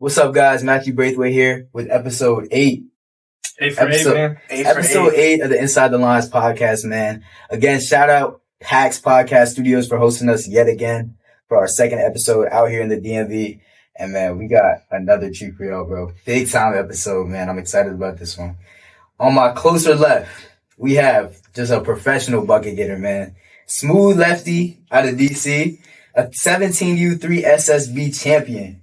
What's up, guys? Matthew Braithwaite here with episode 8. 8 for 8, man. Episode 8 of the Inside the Lines podcast, man. Again, shout out Hacks Podcast Studios for hosting us yet again for our second episode out here in the DMV. And, man, we got another treat for y'all, bro. Big time episode, man. I'm excited about this one. On my closer left, we have just a professional bucket getter, man. Smooth lefty out of DC, a 17U3 SSB champion,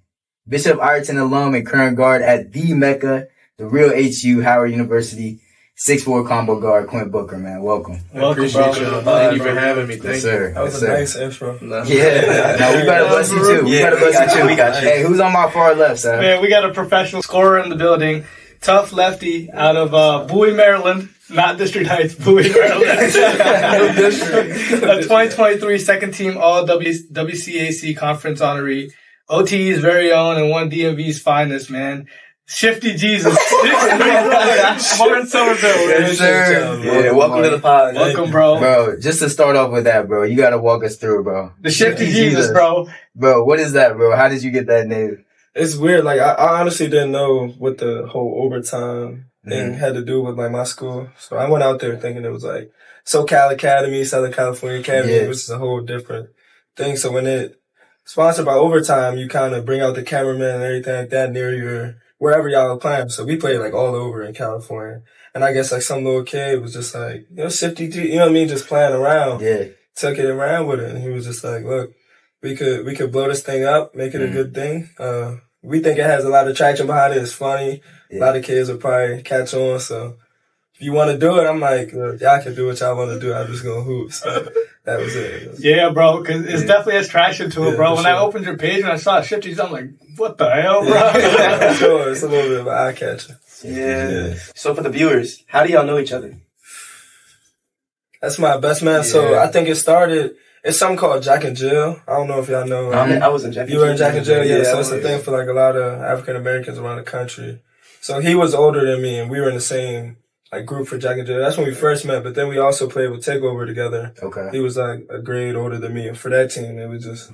Bishop Ireton alum and current guard at the Mecca, the real HU, Howard University, 6'4" combo guard, Quint Booker, man. Welcome. Welcome, bro. Thank you for having me. Yes, sir. That was a nice intro. Yeah. No, we better bless you, too. We got you. Hey, who's on my far left, sir? Man, we got a professional scorer in the building. Tough lefty out of Bowie, Maryland. Not District Heights, Bowie, Maryland. A 2023 second team all WCAC conference honoree. OTE's very own and one DMV's finest, man. Shifty Jesus. Martin SomerVille. Yes, sir. Yeah, welcome to the pod. Welcome, bro. Bro, just to start off with that, bro, you got to walk us through, bro. The Shifty Jesus, bro. Bro, what is that, bro? How did you get that name? It's weird. Like, I honestly didn't know what the whole overtime thing had to do with, like, my school. So I went out there thinking it was, like, SoCal Academy, Southern California Academy, which is a whole different thing. So when it sponsored by Overtime, you kind of bring out the cameraman and everything like that near wherever y'all are playing. So we played, like, all over in California. And I guess, like, some little kid was just like, Shifty, you know what I mean? Just playing around. Yeah. Took it around with it. And he was just like, look, we could blow this thing up, make it a good thing. We think it has a lot of traction behind it. It's funny. Yeah. A lot of kids will probably catch on. So if you want to do it, I'm like, look, y'all can do what y'all want to do. I'm just going to hoop. So that was it. Yeah, bro, because it's definitely has traction to it, bro. When I opened your page and I saw Shifties, I'm like, what the hell, bro? For sure. It's a little bit of an eye catcher. Yeah. So for the viewers, how do y'all know each other? That's my best man. Yeah. So I think it started... It's something called Jack and Jill. I don't know if y'all know. I was in Jack and Jill. You were in Jack and Jill? Yeah. So it's a thing for like a lot of African Americans around the country. So he was older than me and we were in the same like group for Jack and Jill. That's when we first met, but then we also played with Takeover together. Okay. He was like a grade older than me. And for that team, it was just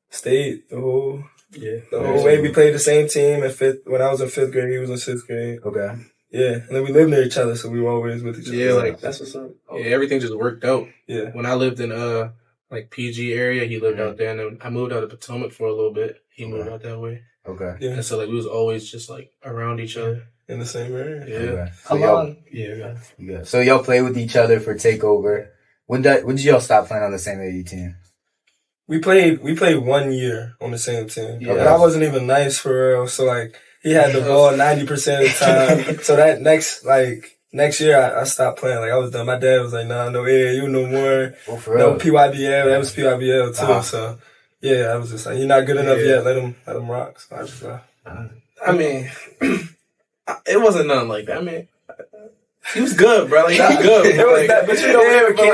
stayed the whole way. We played the same team when I was in 5th grade, he was in 6th grade. Okay. Yeah, and then we lived near each other, so we were always with each other. Yeah, like that's what's up. Yeah, everything just worked out. Yeah. When I lived in like PG area, he lived out there, and then I moved out of Potomac for a little bit. He moved out that way. Okay. Yeah. And so like we was always just like around each other. In the same area. Yeah. Okay. How long? Yeah. So y'all play with each other for Takeover. When did y'all stop playing on the same AAU team? We played 1 year on the same team. Yeah. And I wasn't even nice for real. So like he had the ball 90% of the time. So that next year I stopped playing. Like I was done. My dad was like, nah, no AAU no more. Oh, for real? No PYBL. That was PYBL too. Uh-huh. So yeah, I was just like, you're not good enough yet. Let him rock. So I just I mean, it wasn't nothing like that. I mean, he was good, bro. Like, he was good. It was that, but you know,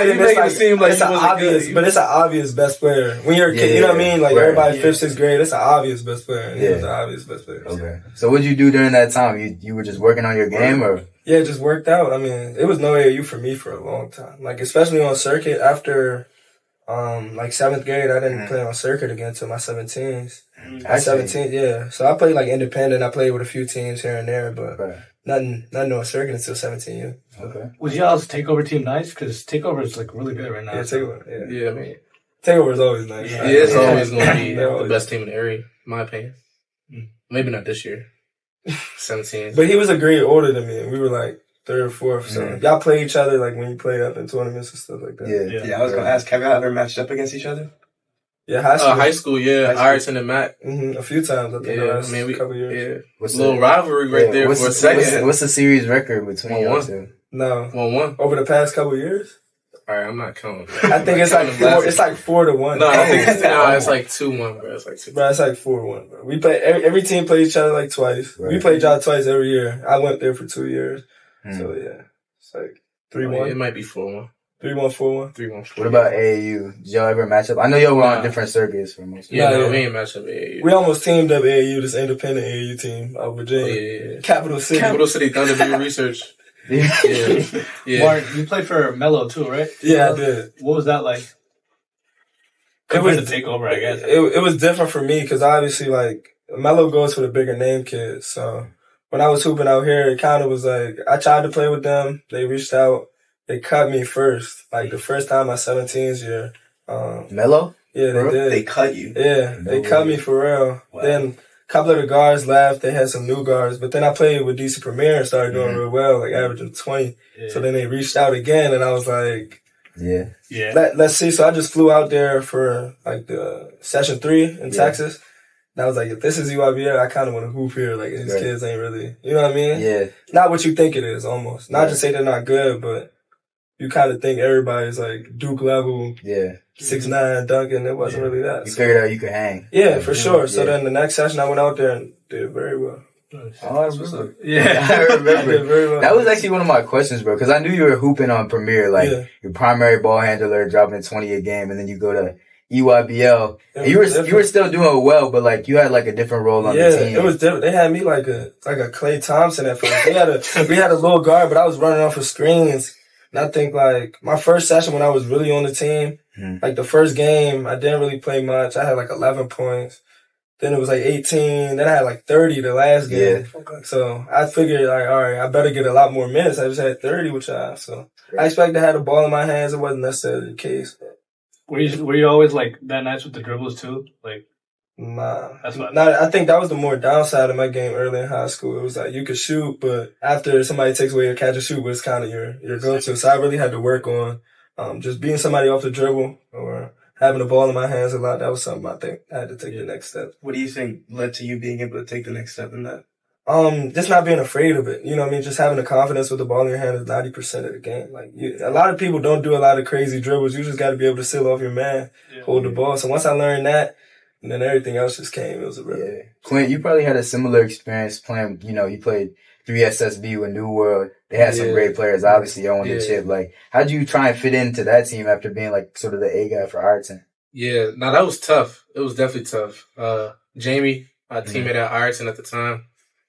you make it seem like it's an obvious, but it's an obvious best player. When you're a kid, you know what I mean? Like everybody 5th, 6th grade, it's an obvious best player. And he was the obvious best player. Okay. So what'd you do during that time? You were just working on your game, or? Yeah, it just worked out. I mean, it was no AAU for me for a long time. Like especially on circuit after, like 7th grade, I didn't play on circuit again until my 17s. At 17, yeah. So I played like independent. I played with a few teams here and there, but nothing on circuit until 17. Yeah. Okay. Was y'all's Takeover team nice? Because Takeover is like really good right now. Yeah, Takeover. Yeah, I mean, Takeover is always nice. Yeah, it's always going to be the best team in the area, in my opinion. Maybe not this year. 17. But he was a grade older than me, and we were like 3rd or 4th. So y'all play each other like when you play up in tournaments and stuff like that. Yeah. I was gonna ask, have y'all ever matched up against each other? Yeah, high school. Ireton and Matt. A few times. I think the last couple years. Yeah. What's a little rivalry right there for a second. What's the series record between y'all two? No. 1-1. Over the past couple years? All right, I'm not counting. I think it's like 4. It's like 4-1. No, I think it's like 2-1, bro. It's like 2-1. Bro, it's like 4-1, bro. We play every team plays each other like twice. Right. We played y'all twice every year. I went there for 2 years. So yeah, it's like 3-1. It might be 4-1. 3-1, 4-1. 3-1. What about AAU? Did y'all ever match up? I know y'all were on different circuits for most. We ain't match up AAU. We almost teamed up AAU, this independent AAU team out of Virginia. Yeah. Capital City Thunder, do your research. Yeah. Mark, you played for Mello too, right? Yeah, I did. What was that like? It was a takeover, I guess. It was different for me because obviously, like, Melo goes for the bigger name kids. So when I was hooping out here, it kind of was like, I tried to play with them. They reached out. They cut me first. Like the first time my 17th year. Melo? Yeah, they did. They cut you. Yeah, they cut me for real. Wow. Then a couple of the guards left. They had some new guards. But then I played with DC Premier and started doing real well, like averaging 20. Yeah. So then they reached out again, and I was like, Yeah. let's see. So I just flew out there for like the session 3 in Texas. And I was like, if this is UIBL, I kind of want to hoop here. Like these kids ain't really, you know what I mean? Yeah. Not what you think it is, almost. Not to say they're not good, but you kind of think everybody's like Duke level. Yeah. 6'9" dunking. It wasn't really that. You figured out you could hang. Yeah, for sure. So then the next session I went out there and did very well. Oh, I remember. Yeah. I remember. I did very well. That was actually one of my questions, bro, because I knew you were hooping on Premier, like your primary ball handler, dropping 20 a game, and then you go to EYBL. And you were still doing well, but like you had like a different role on the team. Yeah, it was different. They had me like a Klay Thompson at first. We had a little guard, but I was running off of screens. And I think like my first session when I was really on the team, like the first game, I didn't really play much. I had like 11 points. Then it was like 18. Then I had like 30 the last game. Yeah. So I figured like, all right, I better get a lot more minutes. I just had 30 with y'all. So I expected to have the ball in my hands. It wasn't necessarily the case. Were you always like that nice with the dribbles too? Like, nah. That's what I think that was the more downside of my game early in high school. It was like you could shoot, but after somebody takes away your catch and shoot was kind of your go-to. So I really had to work on just being somebody off the dribble or having the ball in my hands a lot. That was something I think I had to take the next step. What do you think led to you being able to take the next step in that? Just not being afraid of it. You know what I mean? Just having the confidence with the ball in your hand is 90% of the game. Like, a lot of people don't do a lot of crazy dribbles. You just got to be able to seal off your man, hold the ball. So once I learned that, and then everything else just came. It was a real. Quint, you probably had a similar experience playing, you played 3SSB with New World. They had some great players, obviously, on the chip. Like, how'd you try and fit into that team after being like sort of the A guy for Ireton? Yeah, no, that was tough. It was definitely tough. Jamie, my teammate at Ireton at the time,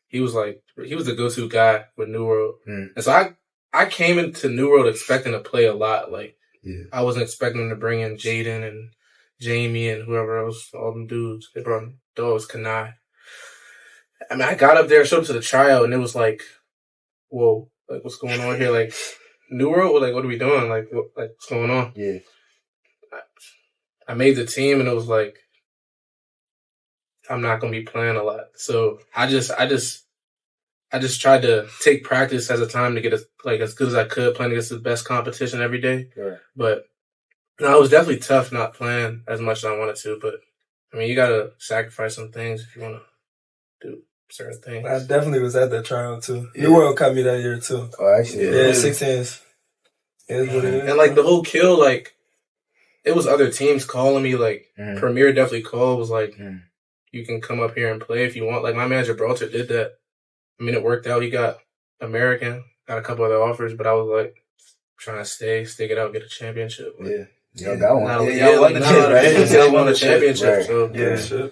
he was the go-to guy with New World. And so I came into New World expecting to play a lot. Like, I wasn't expecting to bring in Jaden and Jamie and whoever else, all them dudes. They brought dogs, Kanai. I mean, I got up there, showed up to the tryout, and it was like, whoa, like, what's going on here? Like, New World? Like, what are we doing? Like, what's going on? Yeah. I made the team, and it was like, I'm not going to be playing a lot. So I just tried to take practice as a time to get as good as I could, playing against the best competition every day. Right. But no, it was definitely tough not playing as much as I wanted to. But I mean, you got to sacrifice some things if you want to do certain things. I definitely was at that trial too. New World cut me that year too. Oh, actually, yeah, 16s. It is what it is. And like the whole kill, like it was other teams calling me. Like Premier definitely called. Was like, you can come up here and play if you want. Like my manager Bralter did that. I mean, it worked out. He got American, got a couple other offers, but I was like trying to stick it out, get a championship. Like, Y'all got one. Y'all won the chip, right? Y'all won the championship. Right. So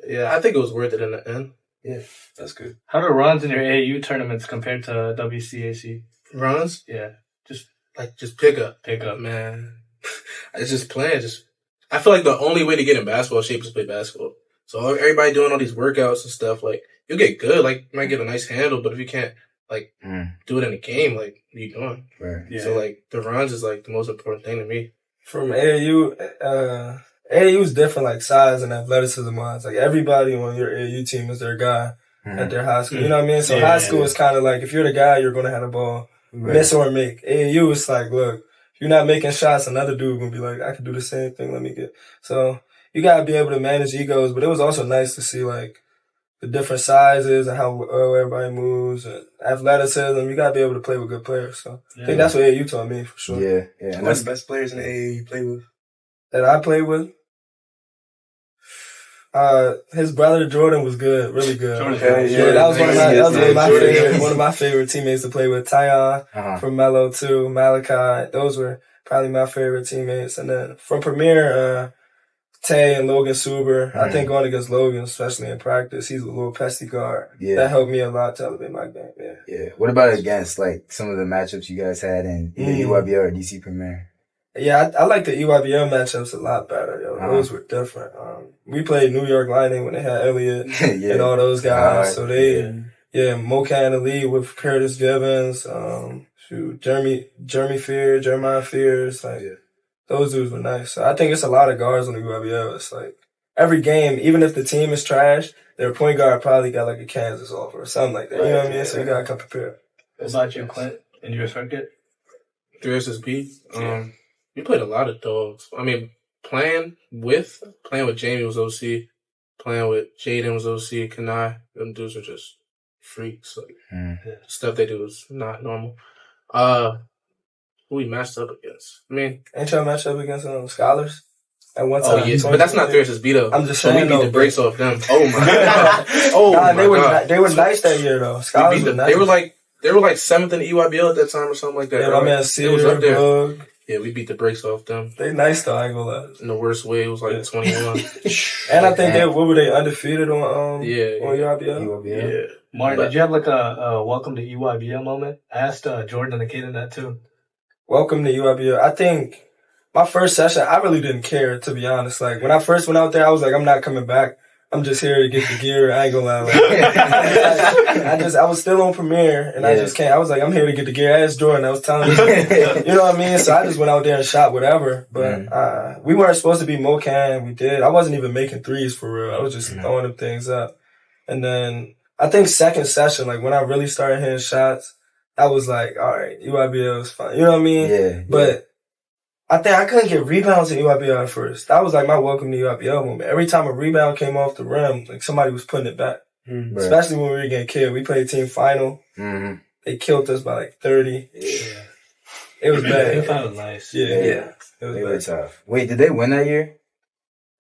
yeah, I think it was worth it in the end. Yeah, that's good. How do runs in your AAU tournaments compared to WCAC? Runs? Yeah. Just pick up, man. It's just playing. I feel like the only way to get in basketball shape is to play basketball. So everybody doing all these workouts and stuff, like you'll get good, like you might get a nice handle, but if you can't like do it in a game, like what are you doing? Right. Yeah. So like the runs is like the most important thing to me. From AAU, AAU is different, like size and athleticism wise. Like everybody on your AAU team is their guy at their high school. You know what I mean? So high school is kind of like if you're the guy, you're gonna have the ball, miss or make. AAU is like, look, if you're not making shots, another dude gonna be like, I can do the same thing. Let me get. So you gotta be able to manage egos. But it was also nice to see like the different sizes and how well everybody moves and athleticism. You gotta be able to play with good players. So I think that's what AAU taught me for sure. Yeah. And what's the best players in the AAU you play with? That I played with? His brother Jordan was good, really good. That was one of my favorite teammates to play with. Tyon from Melo too, Malachi. Those were probably my favorite teammates. And then from Premier, Tay and Logan Suber. I think going against Logan, especially in practice, he's a little pesty guard. Yeah. That helped me a lot to elevate my game. Yeah. What about against like some of the matchups you guys had in either UIBL or DC Premier? Yeah, I like the EYBL matchups a lot better, yo. Those were different. We played New York Lightning when they had Elliott and all those guys. So Mocha in the lead with Curtis Gibbons, Jeremiah Fears, those dudes were nice. So I think it's a lot of guards on the EYBL. It's like every game, even if the team is trash, their point guard probably got like a Kansas offer or something like that. You know what I mean? So you gotta come prepared. What about you, Quint, in your circuit? 3SSB. We played a lot of dogs. I mean, playing with Jamie was OC. Playing with Jaden was OC. Kanai. Them dudes are just freaks. Like stuff they do is not normal. Who we matched up against? I mean, ain't y'all matched up against Scholars at one time? Oh yeah, but that's not 3SSB though. I'm just saying, we beat the brakes off them. Oh my god! They were nice that year though. Scholars were nice. They were like 7th in the EYBL at that time or something like that. Yeah, my man Cedar was up there. Bug. Yeah, we beat the brakes off them. They nice though, I ain't gonna lie. In the worst way, it was like 21. And I think what were they undefeated on EYBL? Yeah. Martin, did you have like a welcome to EYBL moment? I asked Jordan and the kid in that too. Welcome to EYBL. I think my first session, I really didn't care, to be honest. Like when I first went out there, I was like, I'm not coming back. I'm just here to get the gear. I ain't gonna lie. I was still on Premiere and I just can't. I was like, I'm here to get the gear. I asked Jordan. I was telling him, you know what I mean? So I just went out there and shot whatever. But we weren't supposed to be Mocan. We did. I wasn't even making threes for real. I was just throwing them things up. And then I think second session, like when I really started hitting shots, I was like, all right, EYBL is fine. You know what I mean? Yeah. But I think I couldn't get rebounds in EYBL at first. That was like my welcome to EYBL moment. Every time a rebound came off the rim, like somebody was putting it back. Mm-hmm. Especially when we were getting killed. We played team final. Mm-hmm. They killed us by like 30. Yeah. It was bad. Team final was nice. Yeah. It was really tough. Wait, did they win that year?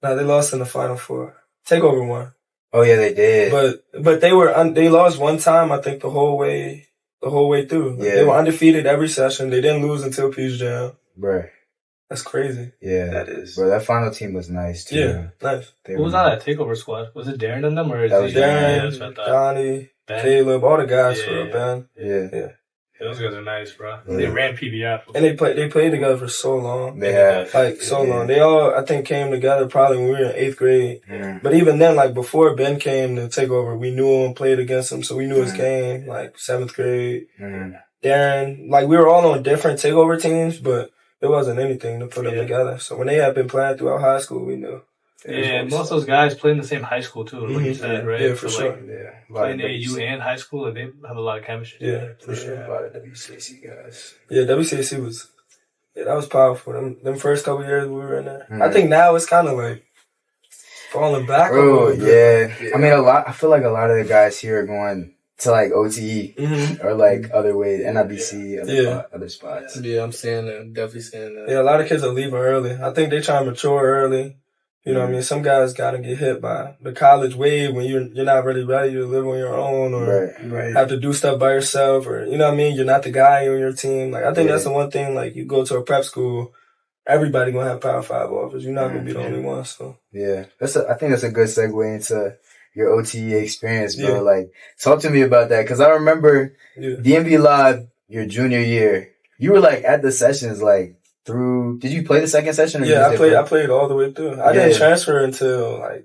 No, they lost in the Final Four. Takeover won. Oh yeah, they did. But they lost one time, I think, the whole way through. Like, they were undefeated every session. They didn't lose until Peach Jam. Right. That's crazy. Yeah, that is. Bro, that final team was nice too. Yeah, nice. Who was on that takeover squad? Was it Darren and them, or that was Darren, Johnny, Caleb, all the guys for Ben. Yeah. Those guys are nice, bro. Yeah. They ran PBF. And they played together for so long. They have. Like, so long. They all, I think, came together probably when we were in 8th grade. Mm. But even then, like, before Ben came to take over, we knew him, played against him, so we knew his game, like, 7th grade. Mm. Darren, like, we were all on different takeover teams, but there wasn't anything to put them together. So when they had been playing throughout high school, we knew. Yeah, most of those guys played in the same high school too, like you said, right? Yeah, for sure. Playing AAU and high school, and they have a lot of chemistry. Yeah, for sure. A lot of WCAC guys. Yeah, WCAC was, that was powerful. Them first couple years we were in there. I think now it's kind of like falling back. Oh yeah. I mean, I feel like a lot of the guys here are going to like OTE or like other ways, NIBC, other spots. Yeah, I'm saying that. Definitely saying that. Yeah, a lot of kids are leaving early. I think they try to mature early. You know what I mean? Some guys got to get hit by the college wave when you're not really ready to live on your own or have to do stuff by yourself or, you know what I mean? You're not the guy on your team. Like, I think that's the one thing, like, you go to a prep school, everybody going to have Power 5 offers. You're not going to be the only one, so. Yeah. I think that's a good segue into your OTE experience, bro. Yeah. Like, talk to me about that. Cause I remember DMV Live your junior year, you were like at the sessions, like did you play the second session? Or I played all the way through. I didn't transfer until like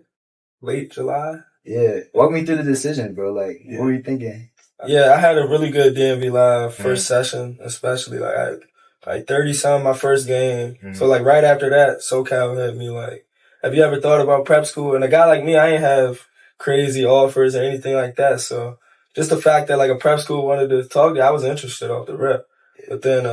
late July. Yeah. Walk me through the decision, bro. Like, what were you thinking? Yeah, I had a really good DMV Live first session, especially like I had like 30-some my first game. So like right after that, SoCal hit me like, have you ever thought about prep school? And a guy like me, I ain't have crazy offers or anything like that. So just the fact that like a prep school wanted to talk to you, I was interested off the rip. But then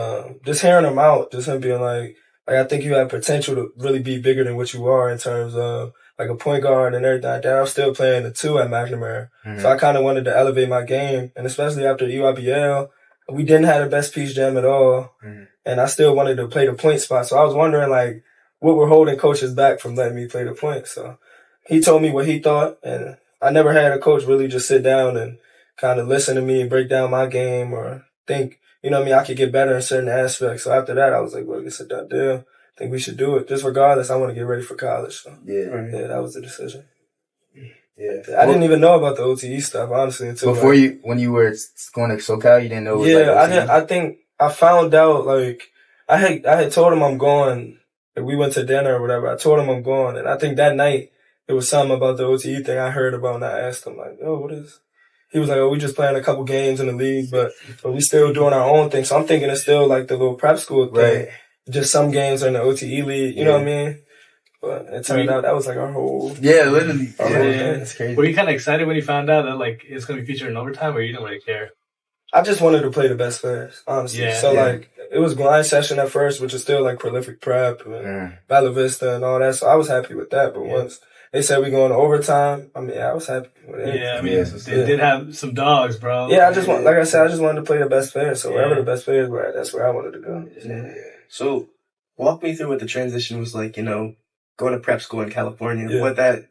just hearing him out, just him being like I think you have potential to really be bigger than what you are in terms of like a point guard and everything like that. I was still playing the 2 at McNamara. So I kind of wanted to elevate my game. And especially after EYBL, we didn't have the best Peach Jam at all. And I still wanted to play the point spot. So I was wondering like what were holding coaches back from letting me play the point. So he told me what he thought, and I never had a coach really just sit down and kind of listen to me and break down my game or think, you know what I mean, I could get better in certain aspects. So after that, I was like, well, it's a done deal. I think we should do it. Just regardless, I want to get ready for college. So yeah, that was the decision. Yeah. I didn't even know about the OTE stuff, honestly, until when you were going to SoCal, you didn't know it was I think I found out like I had told him I'm going. Like, we went to dinner or whatever. I told him I'm going, and I think that night it was something about the OTE thing I heard about, and I asked him like, "Oh, what is?" He was like, "Oh, we just playing a couple games in the league, but we still doing our own thing." So I'm thinking it's still like the little prep school thing. Right. Just some games are in the OTE league. You know what I mean? But it turned out that was like our whole. Yeah, literally. Our whole thing. It's crazy. Were you kind of excited when you found out that like it's going to be featured in overtime, or you didn't really care? I just wanted to play the best players, honestly. Yeah, so like it was grind session at first, which is still like prolific prep and Bella Vista and all that. So I was happy with that. But once they said we going to overtime, I mean, I was happy with it. Yeah, I mean, they did have some dogs, bro. Yeah, like I said, I just wanted to play the best players. So wherever the best players were at, that's where I wanted to go. Yeah. So walk me through what the transition was like, going to prep school in California, what that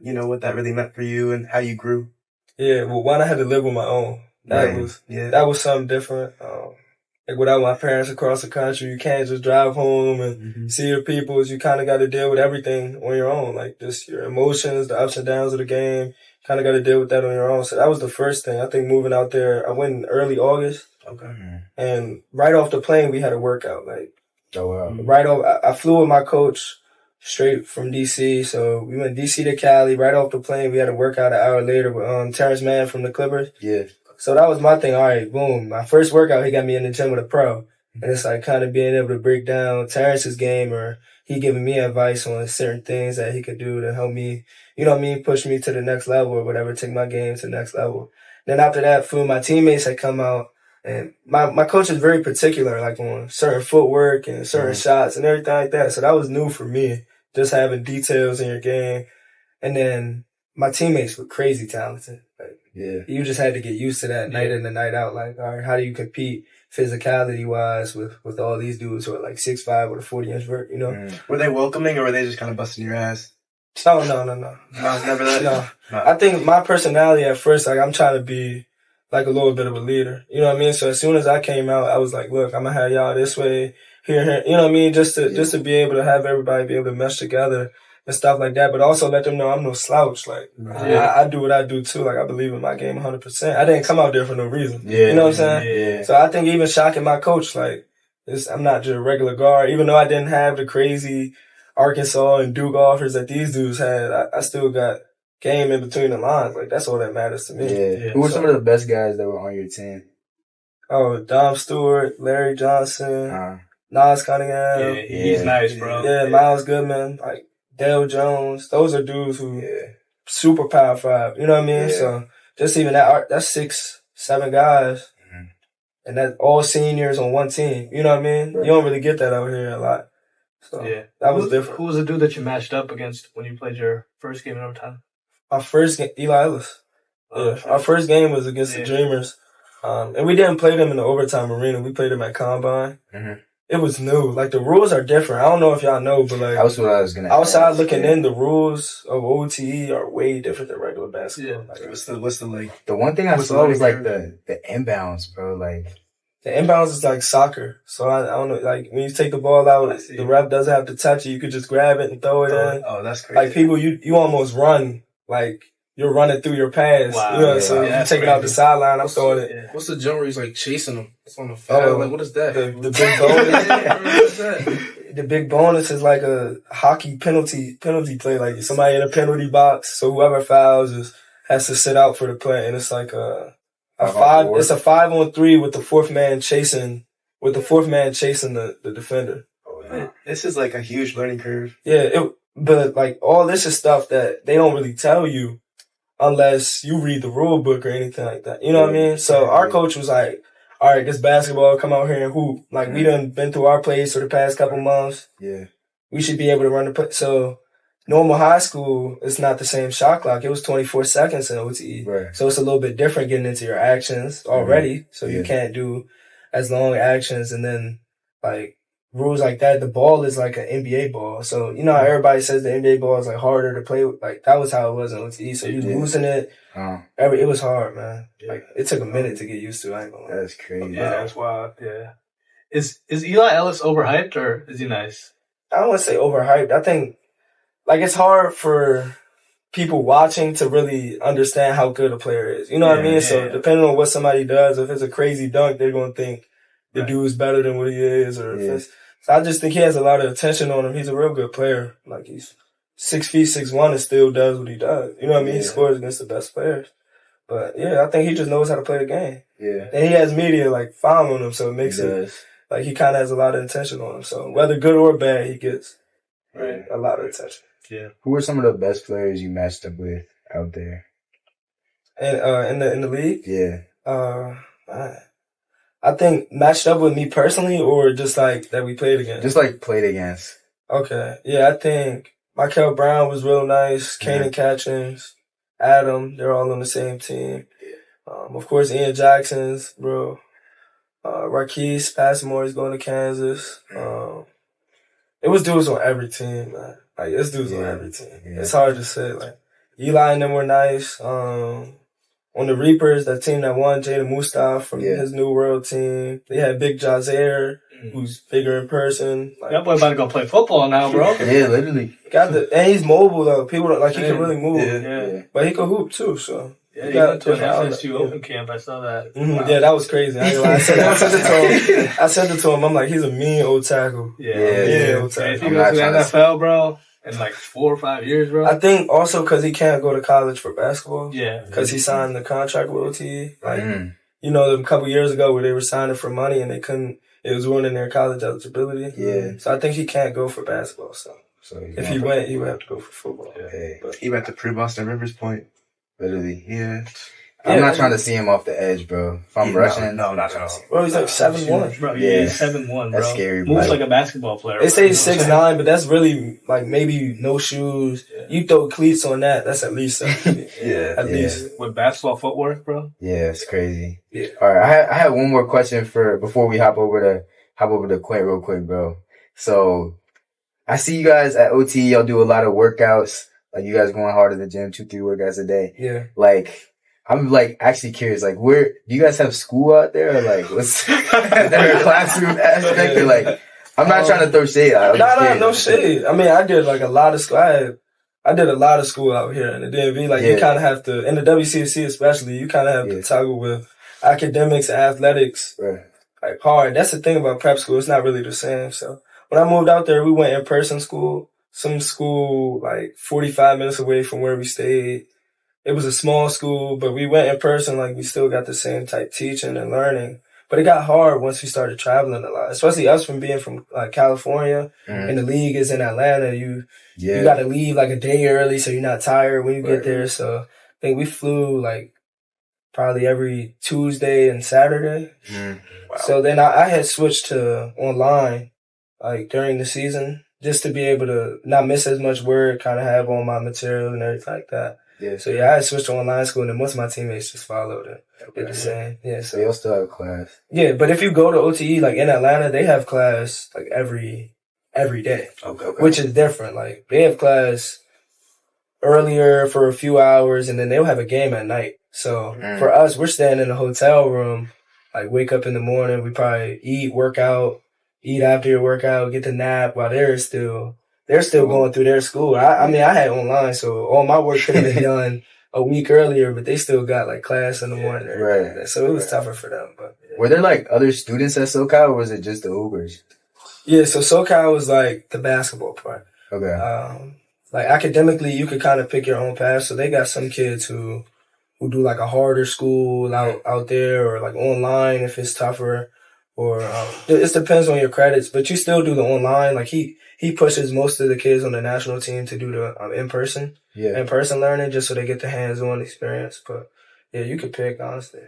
really meant for you and how you grew. Yeah, well, one, I had to live with my own. That was something different. Like without my parents across the country, you can't just drive home and see your peoples. You kind of got to deal with everything on your own, like just your emotions, the ups and downs of the game. Kind of got to deal with that on your own. So that was the first thing. I think moving out there, I went in early August. Okay. And right off the plane, we had a workout. Like, oh wow! Right off, I flew with my coach straight from DC. So we went DC to Cali. Right off the plane, we had a workout an hour later with Terrence Mann from the Clippers. Yeah. So that was my thing. All right, boom. My first workout, he got me in the gym with a pro. And it's like kind of being able to break down Terrence's game, or he giving me advice on certain things that he could do to help me, push me to the next level or whatever, take my game to the next level. Then after that, my teammates had come out, and my coach is very particular, like on certain footwork and certain shots and everything like that. So that was new for me, just having details in your game. And then my teammates were crazy talented. Like, you just had to get used to that night in and night out. Like, all right, how do you compete physicality wise with all these dudes who are like 6'5" with a 40-inch vert, Were they welcoming, or were they just kind of busting your ass? No. No, it was never that? No. I think my personality at first, like, I'm trying to be like a little bit of a leader. You know what I mean? So as soon as I came out, I was like, look, I'm gonna have y'all this way, here. You know what I mean? Just to be able to have everybody be able to mesh together and stuff like that, but also let them know I'm no slouch. Like, I do what I do too. Like, I believe in my game 100%. I didn't come out there for no reason. Yeah. You know what I'm saying? Yeah. So I think even shocking my coach, like, I'm not just a regular guard. Even though I didn't have the crazy Arkansas and Duke offers that these dudes had, I still got game in between the lines. Like, that's all that matters to me. Yeah. Who were some of the best guys that were on your team? Oh, Dom Stewart, Larry Johnson, Nas Cunningham. Yeah, he's nice, bro. Yeah, Miles Goodman, like, Dale Jones, those are dudes who super power five. You know what I mean? Yeah. So just even that's 6-7 guys, and that's all seniors on one team. You know what I mean? Right. You don't really get that out here a lot. So that was different. Who was the dude that you matched up against when you played your first game in overtime? Our first game, Eli Ellis. Our first game was against the Dreamers, and we didn't play them in the overtime arena. We played them at Combine. It was new. Like, the rules are different. I don't know if y'all know, but like, that's what I was gonna outside ask, looking in, the rules of OTE are way different than regular basketball. Like, what's the like? The one thing I saw was like the inbounds, bro. Like, the inbounds is like soccer. So I don't know. Like, when you take the ball out, the ref doesn't have to touch it. You could just grab it and throw it in. Oh, that's crazy. Like, people, you almost run like you're running through your pass. Wow. You know, so you take it out the sideline. I'm throwing it. What's the jump where he's like chasing him? It's on the foul. Like, what is that? The big bonus. The big bonus is like a hockey penalty play. Like, somebody in a penalty box, so whoever fouls has to sit out for the play, and it's like a 5. It's a 5-on-3 with the fourth man chasing the defender. This is like a huge learning curve. Yeah, but like all this is stuff that they don't really tell you unless you read the rule book or anything like that. You know what I mean? So our coach was like, all right, this basketball, come out here and hoop. Like, we done been through our plays for the past couple months. Yeah. We should be able to run the play. So normal high school, it's not the same shot clock. It was 24 seconds in OTE. Right. So it's a little bit different getting into your actions already. So you can't do as long actions. And then, like, rules like that, the ball is like an NBA ball. So, you know how everybody says the NBA ball is like harder to play with? Like, that was how it was in OTE. So you losing it. It was hard, man. Like, it took a minute to get used to. I ain't gonna lie. That's crazy. Yeah, that's wild. Yeah. Is Eli Ellis overhyped, or is he nice? I don't want to say overhyped. I think, like, it's hard for people watching to really understand how good a player is. You know what I mean? So depending on what somebody does, if it's a crazy dunk, they're going to think the dude's better than what he is, or if it's So I just think he has a lot of attention on him. He's a real good player. Like he's 6 feet 6'1" and still does what he does. You know what I mean? He scores against the best players. But yeah, I think he just knows how to play the game. Yeah. And he has media like following him, so it makes it like he kind of has a lot of attention on him. So whether good or bad, he gets a lot of attention. Yeah. Who are some of the best players you matched up with out there? And in the league? Yeah. I think matched up with me personally or just like that we played against? Just like played against. Okay. Yeah, I think Michael Brown was real nice. Kanan Catchings, Adam, they're all on the same team. Of course, Ian Jackson's, bro. Marquise Passmore is going to Kansas. It was dudes on every team, man. Like, it's dudes on every team. Yeah. It's hard to say. Like, Eli and them were nice. On the Reapers, that team that won, Jada Mustaf from his New World team. They had Big Jazair, who's bigger in person. Like, that boy about to go play football now, bro. Yeah, literally. And he's mobile, though. People don't, like, he can really move. Yeah. But he can hoop, too, so. Yeah, he went to an FSU open camp. I saw that. Mm-hmm. Wow. Yeah, that was crazy. I said it to him. I'm like, he's a mean old tackle. Yeah. Old tackle. If he goes to the NFL, bro, in like 4 or 5 years, bro. I think also because he can't go to college for basketball. Yeah. Because he signed the contract with OTE. Like, you know, a couple years ago where they were signing for money and they couldn't, it was ruining their college eligibility. Yeah. So I think he can't go for basketball. So if he went, he would have to go for football. Yeah. But he went to pre-Boston Rivers Point. Literally. Yeah. I'm not trying to see him off the edge, bro. If I'm rushing. No, not at all. Bro, he's like 7'1". Bro, he's 7'1", bro. That's scary, bro. Moves like a basketball player. They say he's 6'9", but that's really like maybe no shoes. Yeah. You throw cleats on that, that's at least 7 feet. At least. With basketball footwork, bro? Yeah, it's crazy. Yeah. All right, I have one more question before we hop over to Quint real quick, bro. So I see you guys at OTE, y'all do a lot of workouts. Like you guys going hard at the gym, 2-3 workouts a day. Yeah. Like, I'm like actually curious, like where do you guys have school out there? Or like what's is there a classroom aspect? Or like I'm not trying to throw shade out. No shade. I mean, I did like a lot of school. I did a lot of school out here in the DMV. Like you kind of have to, in the WCC especially, you kind of have to toggle with academics and athletics like hard. That's the thing about prep school. It's not really the same. So when I moved out there, we went in person school. Some school like 45 minutes away from where we stayed. It was a small school, but we went in person. Like we still got the same type teaching and learning. But it got hard once we started traveling a lot, especially us from being from California and the league is in Atlanta. You got to leave like a day early so you're not tired when you get there. So I think we flew like probably every Tuesday and Saturday. Wow. So then I had switched to online like during the season just to be able to not miss as much work, kind of have all my material and everything like that. Yeah. So I had switched to online school and then most of my teammates just followed it. Did the same. Yeah. So they all still have class. Yeah, but if you go to OTE, like in Atlanta, they have class like every day. Okay. Which is different. Like they have class earlier for a few hours and then they'll have a game at night. So for us, we're staying in a hotel room, like wake up in the morning, we probably eat after your workout, get the nap while they're still going through their school. I mean, I had online, so all my work could have been done a week earlier, but they still got like class in the morning. Right. So it was tougher for them. But were there like other students at SoCal or was it just the Ubers? Yeah, so SoCal was like the basketball part. Okay. Like academically, you could kind of pick your own path. So they got some kids who do like a harder school out there or like online if it's tougher. Or it depends on your credits, but you still do the online. Like he pushes most of the kids on the national team to do the in-person learning just so they get the hands-on experience. But yeah, you could pick honestly.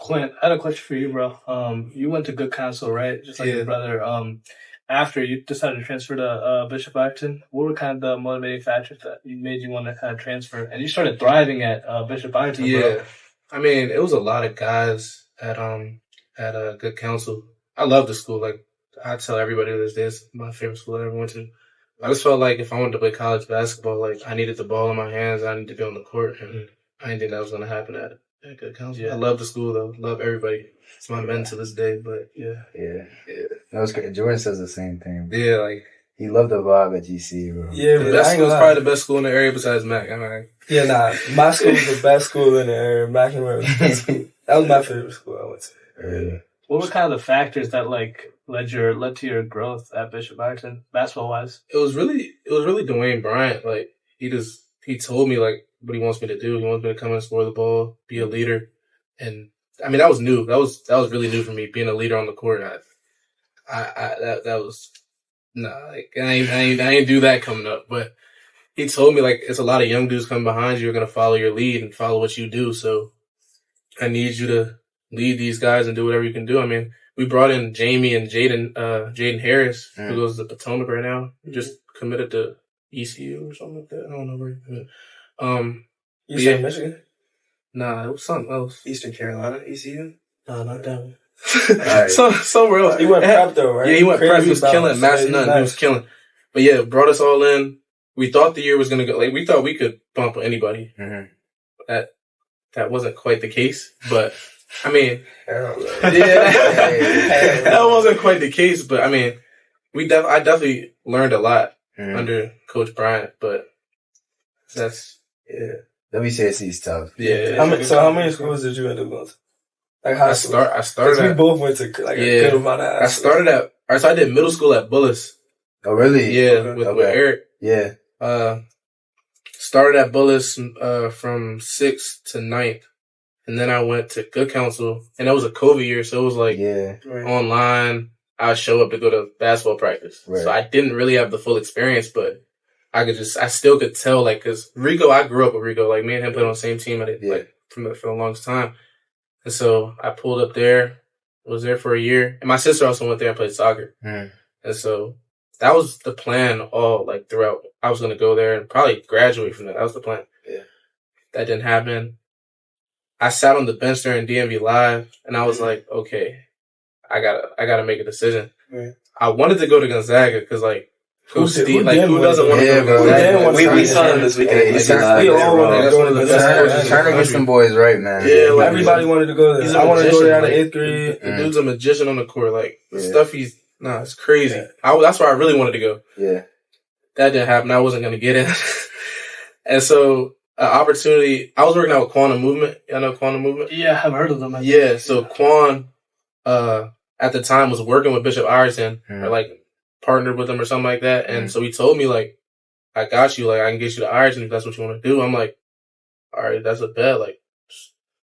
Quint, I had a question for you, bro. You went to Good Counsel, right? Just like your brother. After you decided to transfer to Bishop Iverson, what were kind of the motivating factors that made you want to kind of transfer? And you started thriving at Bishop Iverson, bro. I mean, it was a lot of guys at a Good Counsel. I love the school. Like I tell everybody this day, it's my favorite school I ever went to. I just felt like if I wanted to play college basketball, like I needed the ball in my hands, I needed to be on the court, and I didn't think that was going to happen at Good Counsel. Yeah. I love the school though. Love everybody. It's my men to this day. But yeah. That was great. Jordan says the same thing. Bro. Yeah, like he loved the vibe at GC, bro. Yeah, the best school was probably the best school in the area besides Mac. I mean, my school was the best school in the area. Mac and was the best school. That was my favorite school I went to. Yeah. What were kind of the factors that like led to your growth at Bishop Ireton, basketball wise? It was really Dwayne Bryant. Like he told me like what he wants me to do. He wants me to come and score the ball, be a leader, and I mean that was new. That was really new for me, being a leader on the court. That was like I ain't do that coming up, but he told me like it's a lot of young dudes coming behind you. You're gonna follow your lead and follow what you do. So I need you to lead these guys and do whatever you can do. I mean, we brought in Jamie and Jaden Harris, who goes to Potomac right now. He just committed to ECU or something like that. I don't know where he committed. Eastern Michigan? Nah, it was something else. Eastern Carolina, ECU? No, not that one. Right. Somewhere else. He went prep though, right? Yeah, he went prep. He was Crazy killing. balance. Master Yeah, Nunn. He was killing. But yeah, brought us all in. We thought the year was going to go, like, we thought we could bump anybody. Mm-hmm. That wasn't quite the case, but I mean, Yeah. that wasn't quite the case, but I mean, I definitely learned a lot under Coach Bryant, but that's, yeah. WCAC is tough. Yeah. How many schools did you end up going to? Like high school? I started we at, both went to like a good amount of high school. alright, so I did middle school at Bullis. Oh, really? Yeah, with Eric. Yeah. Started at Bullis from 6th to 9th, and then I went to Good Counsel, and that was a COVID year, so it was like online. I would show up to go to basketball practice, so I didn't really have the full experience, but I still could tell, like, because Rico, I grew up with Rico, like me and him played on the same team like for the longest time, and so I pulled up there, was there for a year, and my sister also went there and played soccer, and so. That was the plan all, like, throughout. I was going to go there and probably graduate from that. That was the plan. Yeah. That didn't happen. I sat on the bench during DMV Live, and I was like, okay, I gotta make a decision. Right. I wanted to go to Gonzaga because, like, Who Steve, like, who doesn't want to Yeah, go to bro. Gonzaga? We saw him this weekend. We all wanted to go to Gonzaga. Trying to get some boys right, man. Yeah, like, Everybody wanted to go he's there. a I wanted to go there out of magician, 8th grade. The dude's a magician on the court. Like, the stuff it's crazy. That's where I really wanted to go. Yeah. That didn't happen. I wasn't going to get in. And so, opportunity, I was working out with Quantum Movement. Y'all know Quantum Movement? Yeah, I've heard of them. Yeah, so Quan, at the time, was working with Bishop Ireton, or, like, partnered with him or something like that. And so he told me, like, I got you. Like, I can get you to Ireton if that's what you want to do. I'm like, all right, that's a bet. Like,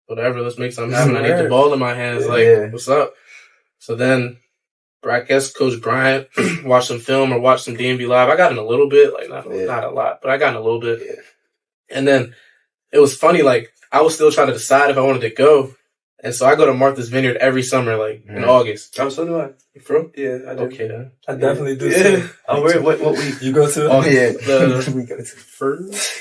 whatever, let's make something happen. I need the ball in my hands. Like, what's up? So then, I guess Coach Bryant watched some film or watched some DMV Live. I got in a little bit, like not a lot, but I got in a little bit. Yeah. And then it was funny, like I was still trying to decide if I wanted to go. And so I go to Martha's Vineyard every summer, like in August. Oh, so do I. You from? Yeah, I do. Okay, then. I definitely do. Yeah. Oh, what week? You go to? Oh, yeah. We go to First?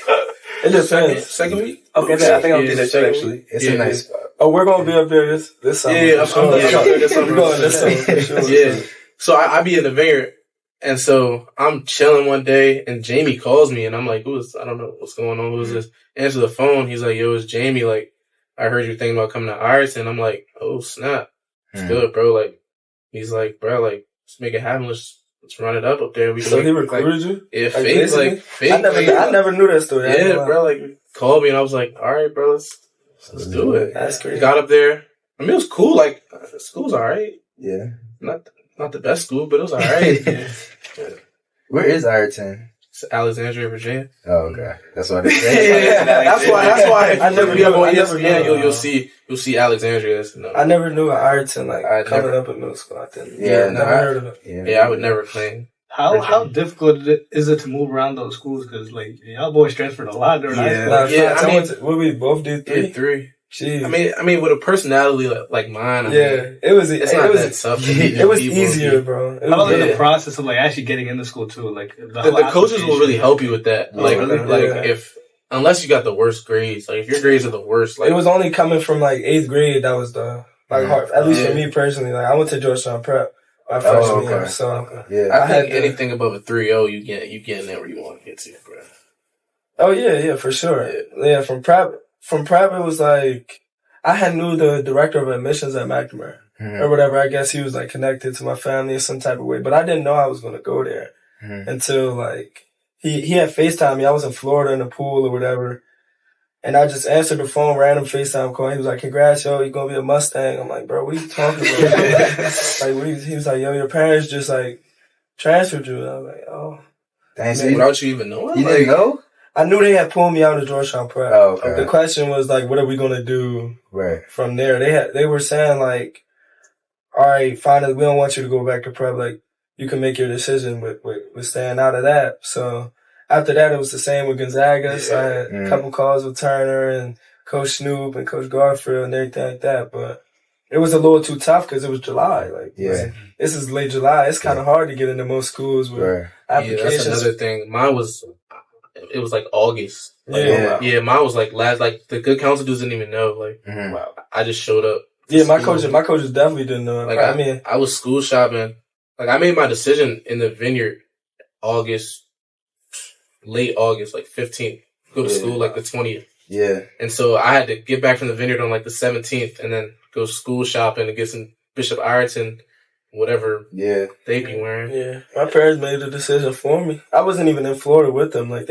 It depends. Second week? Okay, I think I'll be there too, actually. It's a nice spot. Oh, we're going to be up there this summer. Yeah, I'm there this summer. We're going this summer for sure. Yeah. So I be in the vineyard, and so I'm chilling one day, and Jamie calls me, and I'm like, I don't know what's going on, who's this? Answer the phone, he's like, yo, it's Jamie, like, I heard you're thinking about coming to Ireton. I'm like, oh, snap. It's good, bro. Like, he's like, bro, like, let's make it happen, let's run it up there. We So he recruited you? Yeah, like, fake. I never knew that story. Yeah, bro, like, called me, and I was like, all right, bro, let's do it. That's crazy. Got up there. I mean, it was cool, like, the school's all right. Yeah. Not the best school, but it was all right. Yeah. Where is Ireton? It's Alexandria, Virginia. Oh, okay. That's what it is. Yeah. That's why. I never knew. You'll see Alexandria. I never knew Ireton, like, coming up in middle school. I didn't. Never heard of it. Yeah, I would never claim. How difficult is it to move around those schools? Because, like, y'all boys transferred a lot during high school. What we both did 3? 3. Jeez. I mean, with a personality like mine, it's not that tough. It was easier, bro. How was the process of like actually getting into school too? Like the coaches will really help you with that. Unless you got the worst grades, like if your grades are the worst, like it was only coming from like 8th grade that was the hard. At least for me personally, like I went to Georgetown Prep my freshman year, so I think anything above a 3.0, you get in there where you want to get to, bro. Oh yeah, for sure. Yeah, from prep, it was like, I had knew the director of admissions at McNamara or whatever. I guess he was like connected to my family in some type of way, but I didn't know I was going to go there until like, he had FaceTime me. I was in Florida in the pool or whatever. And I just answered the phone, random FaceTime call. He was like, "Congrats, yo, you gonna be a Mustang." I'm like, "Bro, what are you talking about?" He was like, "Yo, your parents just like transferred you." I was like, "Oh." Dang, so Man. Without you even knowing? you didn't know? I knew they had pulled me out of Georgetown Prep. Oh, okay. The question was like, what are we gonna do Right. from there? They were saying like, all right, fine, we don't want you to go back to prep. Like, you can make your decision with staying out of that. So after that, it was the same with Gonzaga. So I had a couple calls with Turner and Coach Snoop and Coach Garfield and everything like that. But it was a little too tough because it was July. Like, this is late July. It's kind of hard to get into most schools with applications. Yeah, that's another thing. Mine was, it was like August. Like, Yeah, mine was like the good council dudes didn't even know. Like, wow, I just showed up. Yeah, my coaches definitely didn't know. Like, I was school shopping. Like, I made my decision in the Vineyard late August, like 15th. Go to school like the 20th. Yeah. And so I had to get back from the Vineyard on like the 17th and then go school shopping and get some Bishop Ireton, whatever they be wearing. Yeah. My parents made the decision for me. I wasn't even in Florida with them. Like,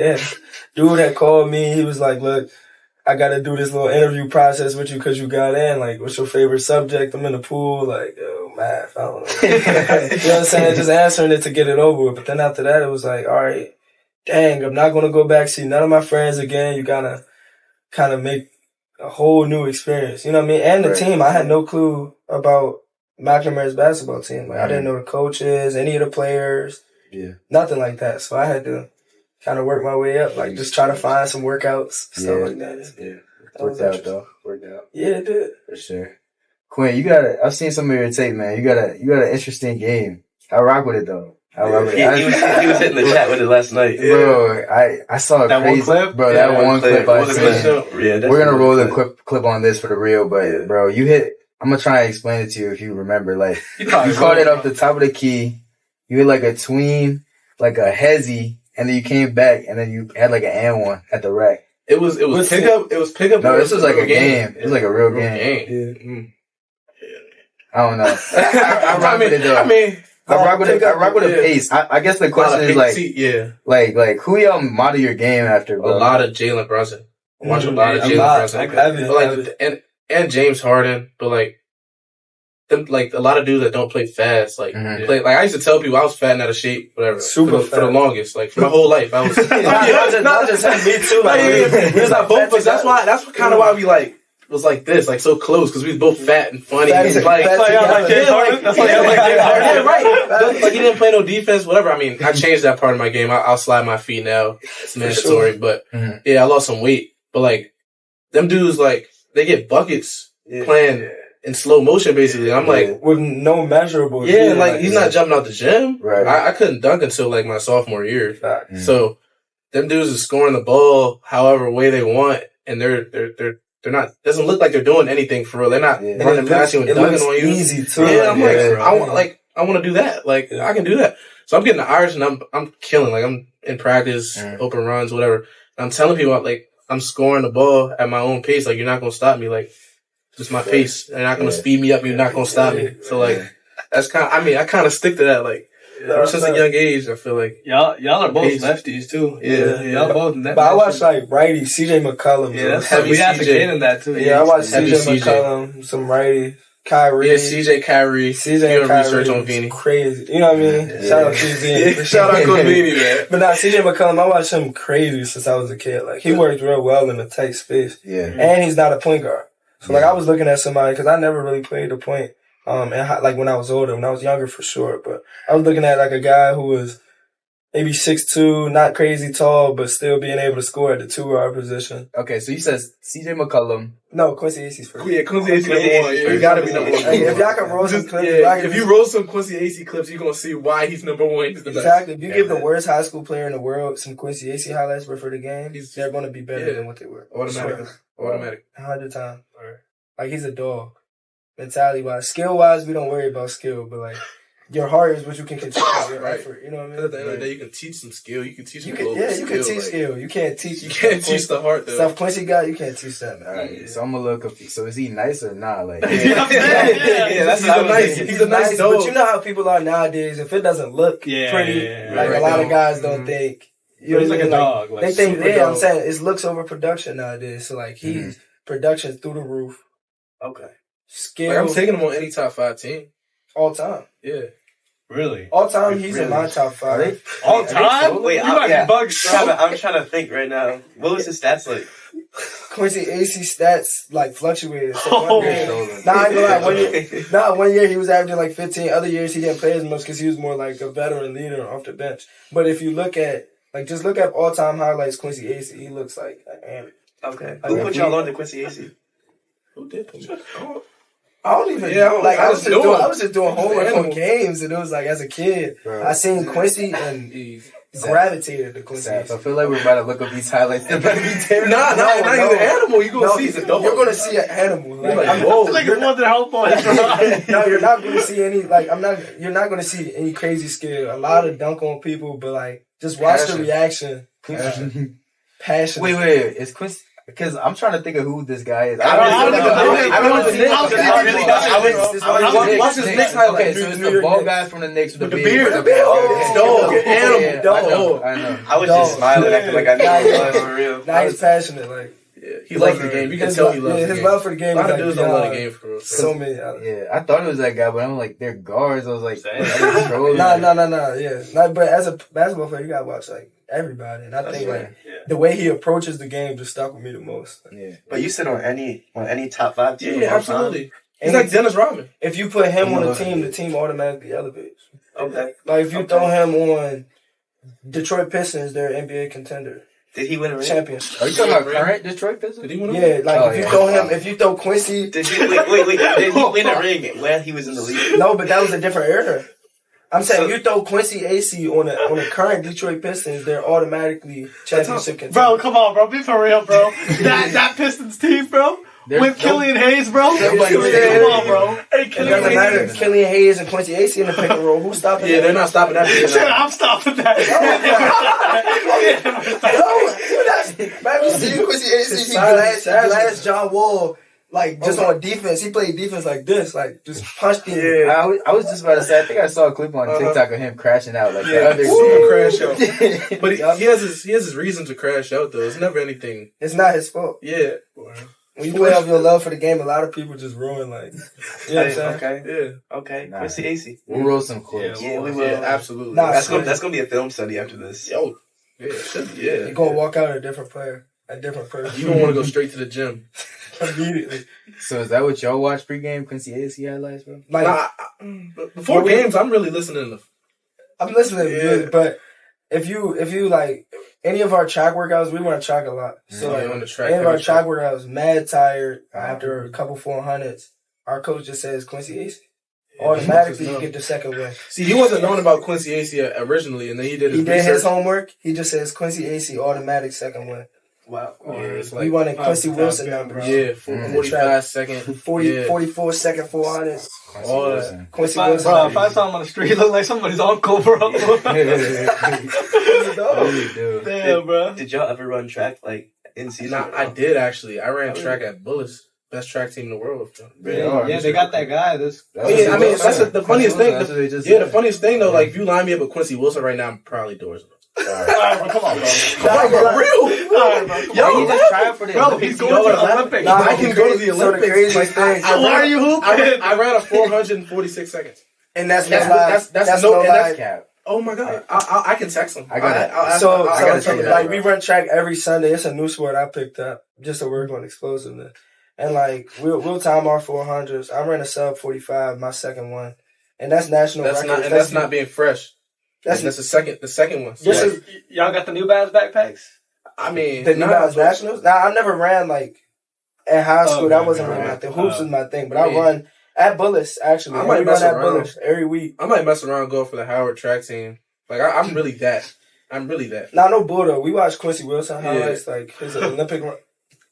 dude had called me. He was like, "Look, I got to do this little interview process with you because you got in. Like, what's your favorite subject?" I'm in the pool. Like, math. I don't know. You know what I'm saying? Just answering it to get it over with. But then after that, it was like, all right, dang, I'm not going to go back, see none of my friends again. You got to kind of make a whole new experience. You know what I mean? And the team, I had no clue about McNamara's basketball team. Like, I didn't know the coaches, any of the players. Yeah. Nothing like that. So I had to kind of work my way up, like just try to find some workouts, stuff like that. Yeah. Worked out though. Worked out. Yeah, it did. For sure. Quinn, I've seen some of your tape, man. You got an interesting game. I rock with it though. I love it. He was hitting the chat with it last night. Bro, I saw that crazy, one clip? Bro, that one clip I seen. We're gonna roll the clip on this for the real, but bro, you hit, I'm gonna try and explain it to you if you remember. Like, you caught it off the top of the key, you hit like a tween, like a hezzy, and then you came back, and then you had like an and one at the rack. It was pickup. It was pickup. No, this was like a game. It was like a real game. I don't know. I rock with it though. I rock with a pace. I guess the question is like who y'all model your game after? Bro? A lot of Jalen Brunson. Watch a lot of Jalen Brunson. And James Harden, but like a lot of dudes that don't play fast, like I used to tell people I was fat and out of shape, whatever. For the longest, like for my whole life, I was. not just me too. It's not both of us. That's kind of why we like. It was like this, like so close, because we was both fat and funny. Like James Harden. Like he didn't play no defense, whatever. I mean, I changed that part of my game. I'll slide my feet now. It's mandatory, but I lost some weight. But like them dudes, like they get buckets playing in slow motion, basically. I'm like with no measurable. Yeah, like he's not jumping out the gym. Right. I couldn't dunk until like my sophomore year. So them dudes is scoring the ball however way they want, and they're not, doesn't look like they're doing anything for real. They're not running past you and dunking on you. Easy too. Yeah, I'm I want to do that. Like, I can do that. So I'm getting the Irish and I'm killing. Like, I'm in practice, open runs, whatever. And I'm telling people, like, I'm scoring the ball at my own pace. Like, you're not going to stop me. Like, just my pace. You're not going to speed me up. You're not going to stop me. So, like, that's kind of, I kind of stick to that. Like, ever since a young age, I feel like y'all are both lefties too. Yeah, y'all both. But I watched like righty CJ McCollum. Yeah, we have to get in that too. Yeah, I watched CJ McCollum, some righty, Kyrie. Yeah, CJ Kyrie. Research on Vinny. Crazy. You know what I mean? Yeah. Shout out to Vinny. Shout out to Vinny, man. But now CJ McCollum, I watched him crazy since I was a kid. Like he worked real well in a tight space. Yeah, and he's not a point guard. So like I was looking at somebody because I never really played the point. And like when I was older, when I was younger for sure, but I was looking at like a guy who was maybe 6'2", not crazy tall, but still being able to score at the 2-guard position. Okay, so you said CJ McCollum. No, Quincy Acey's first. Yeah, Quincy Acey number one. Yeah, you gotta be number one. If y'all can roll some clips, if you roll some Quincy Acey clips, you're gonna see why he's number one. He's the exactly. If you give the worst high school player in the world some Quincy Acey highlights for the game, they're gonna be better than what they were. Automatic. 100 times. Like he's a dog. Mentality wise, skill wise, we don't worry about skill, but like your heart is what you can control. Your effort, you know what I mean? At the end of the day, you can teach some skill. You can teach some skill. Yeah, you can teach skill. You can't teach. You can't teach the heart though. Stuff Quincy got, you can't teach that. All right, so I'm a little confused. So is he nice or not? Like, that's nice. He's a nice dog. But you know how people are nowadays. If it doesn't look pretty, like a lot of guys don't think You know He's like a what I mean? dog. Like, They think, super I'm dog. saying it's looks over production nowadays. So like he's production through the roof. Okay. Skill. Like, I'm taking him on any top 5 team. all time. Yeah. Really? All time, he's in my top 5. All time? Wait, you might be bugged, bro. I'm trying to think right now. What was his stats like? Quincy AC stats like fluctuated. So Oh. one year, I ain't gonna lie, one year he was averaging like 15. Other years he didn't play as much because he was more like a veteran leader off the bench. But if you look at just look at all time highlights, Quincy AC, he looks like an animal. Okay. Who put y'all on to Quincy AC? Who did put me? I don't even I was just doing homework on games, and it was like as a kid, Bro. I seen Quincy and gravitated to Quincy. I feel like we're about to look up these highlights. They're about to be terrible. Not even an animal. You gonna see it's a dog. You're gonna see an animal. Like, Like, whoa. Like it's more than help on it. no, you're not gonna see any. You're not gonna see any crazy skill. A lot of dunk on people, but like just watch the reaction. Passion. Wait, is Quincy? Because I'm trying to think of who this guy is. I What's his Knicks highlight? Okay, so it's the bald guy from the Knicks with the beard. The beard. Dog, animal. Dog. I know. I was just smiling, acting like I knew it was for real. Now he's passionate. Like He loves the game. You can tell he loves the game. his love for the game. A lot is of like dudes don't love the beyond game for real. So many. Yeah, I thought it was that guy, but I'm like, they're guards. I was like, Nah. Yeah, but as a basketball player, you gotta watch like everybody, and I think like the way he approaches the game just stuck with me the most. Yeah. But you said on any top 5 team. Yeah, absolutely. He's like Dennis Rodman. If you put him on the team automatically elevates. Okay. Like if you throw him on Detroit Pistons, they're NBA contender. Did he win a ring? Champion. Are you talking about current Detroit Pistons? Did he win a Yeah, ring? like if you throw Quincy. Did he wait? Did he win a ring when he was in the league? No, but that was a different era. I'm saying you throw Quincy AC on a current Detroit Pistons, they're automatically championship contender. Bro, come on, bro. Be for real, bro. That Pistons team, bro. With Killian Hayes, bro. Come on, bro. Hey, It doesn't matter. Killian Hayes and Quincy AC in the pick and roll. Who's stopping that? Yeah, they're not stopping that. I'm stopping that. Man, you see Quincy AC, he glass John Wall, like, just on defense. He played defense like this, like, just punched him. Yeah. I was just about to say, I think I saw a clip on TikTok of him crashing out like the other super crash out. But he has his reason to crash out though. It's never anything. It's not his fault. Yeah. When you play off your love for the game, a lot of people just ruin, like, you know what I'm saying? Okay. Yeah. Okay. Nah. Quincy AC. We'll roll some clips. Yeah, we will. Yeah, absolutely. Nah, That's gonna be a film study after this. Yo. Yeah. You're going to walk out a different player, a different person. You don't want to go straight to the gym. Immediately. So is that what y'all watch pregame? Quincy AC highlights, bro? Like, Before games, I'm really listening to. I'm listening, but if you like any of our track workouts, we run track a lot. So like on the track, any of our track workouts, mad tired after a couple 400s, our coach just says Quincy AC. Automatically you get the second win. See, he wasn't known about Quincy AC originally, and then he did his homework. He just says Quincy AC automatic second win. Wow. Yeah, it's We wanted Quincy Wilson numbers. Yeah, 45 second. 44 second 400s. All that. Quincy Bro, Wilson. if I saw him on the street, he looked like somebody's uncle, bro. Damn, bro. Did y'all ever run track like in season? Nah, I did actually. I ran track at Bullis. Best track team in the world. Yeah, they got that guy. That's the funniest thing. The funniest thing though, like if you line me up with Quincy Wilson right now, I'm probably doors. Alright, bro, come on, bro. For real? Alright, bro. Yo, he just trying for the Bro, he's going to the Olympics. Nah, I can go to the Olympics. So the craziest thing. Why are you hooping? I ran a 446 seconds. And that's no lie. cap. Oh my god! I can text him. I got it. So gotta check it out, like bro. we run track every Sunday. It's a new sport I picked up just to work on explosiveness. And like we'll time our 400s. I ran a sub 45, my second one, and that's national record. That's not being fresh. That's the second one. Y'all got the New Balance backpacks? I mean, the New Balance Nationals. Now I never ran like in high school. That wasn't really my thing. Hoops was my thing, but I run at Bullis actually. I might mess around Bullis every week. I might mess around and go for the Howard track team. Like I'm really that. Nah, no bull though. We watched Quincy Wilson highlights, like his Olympic run.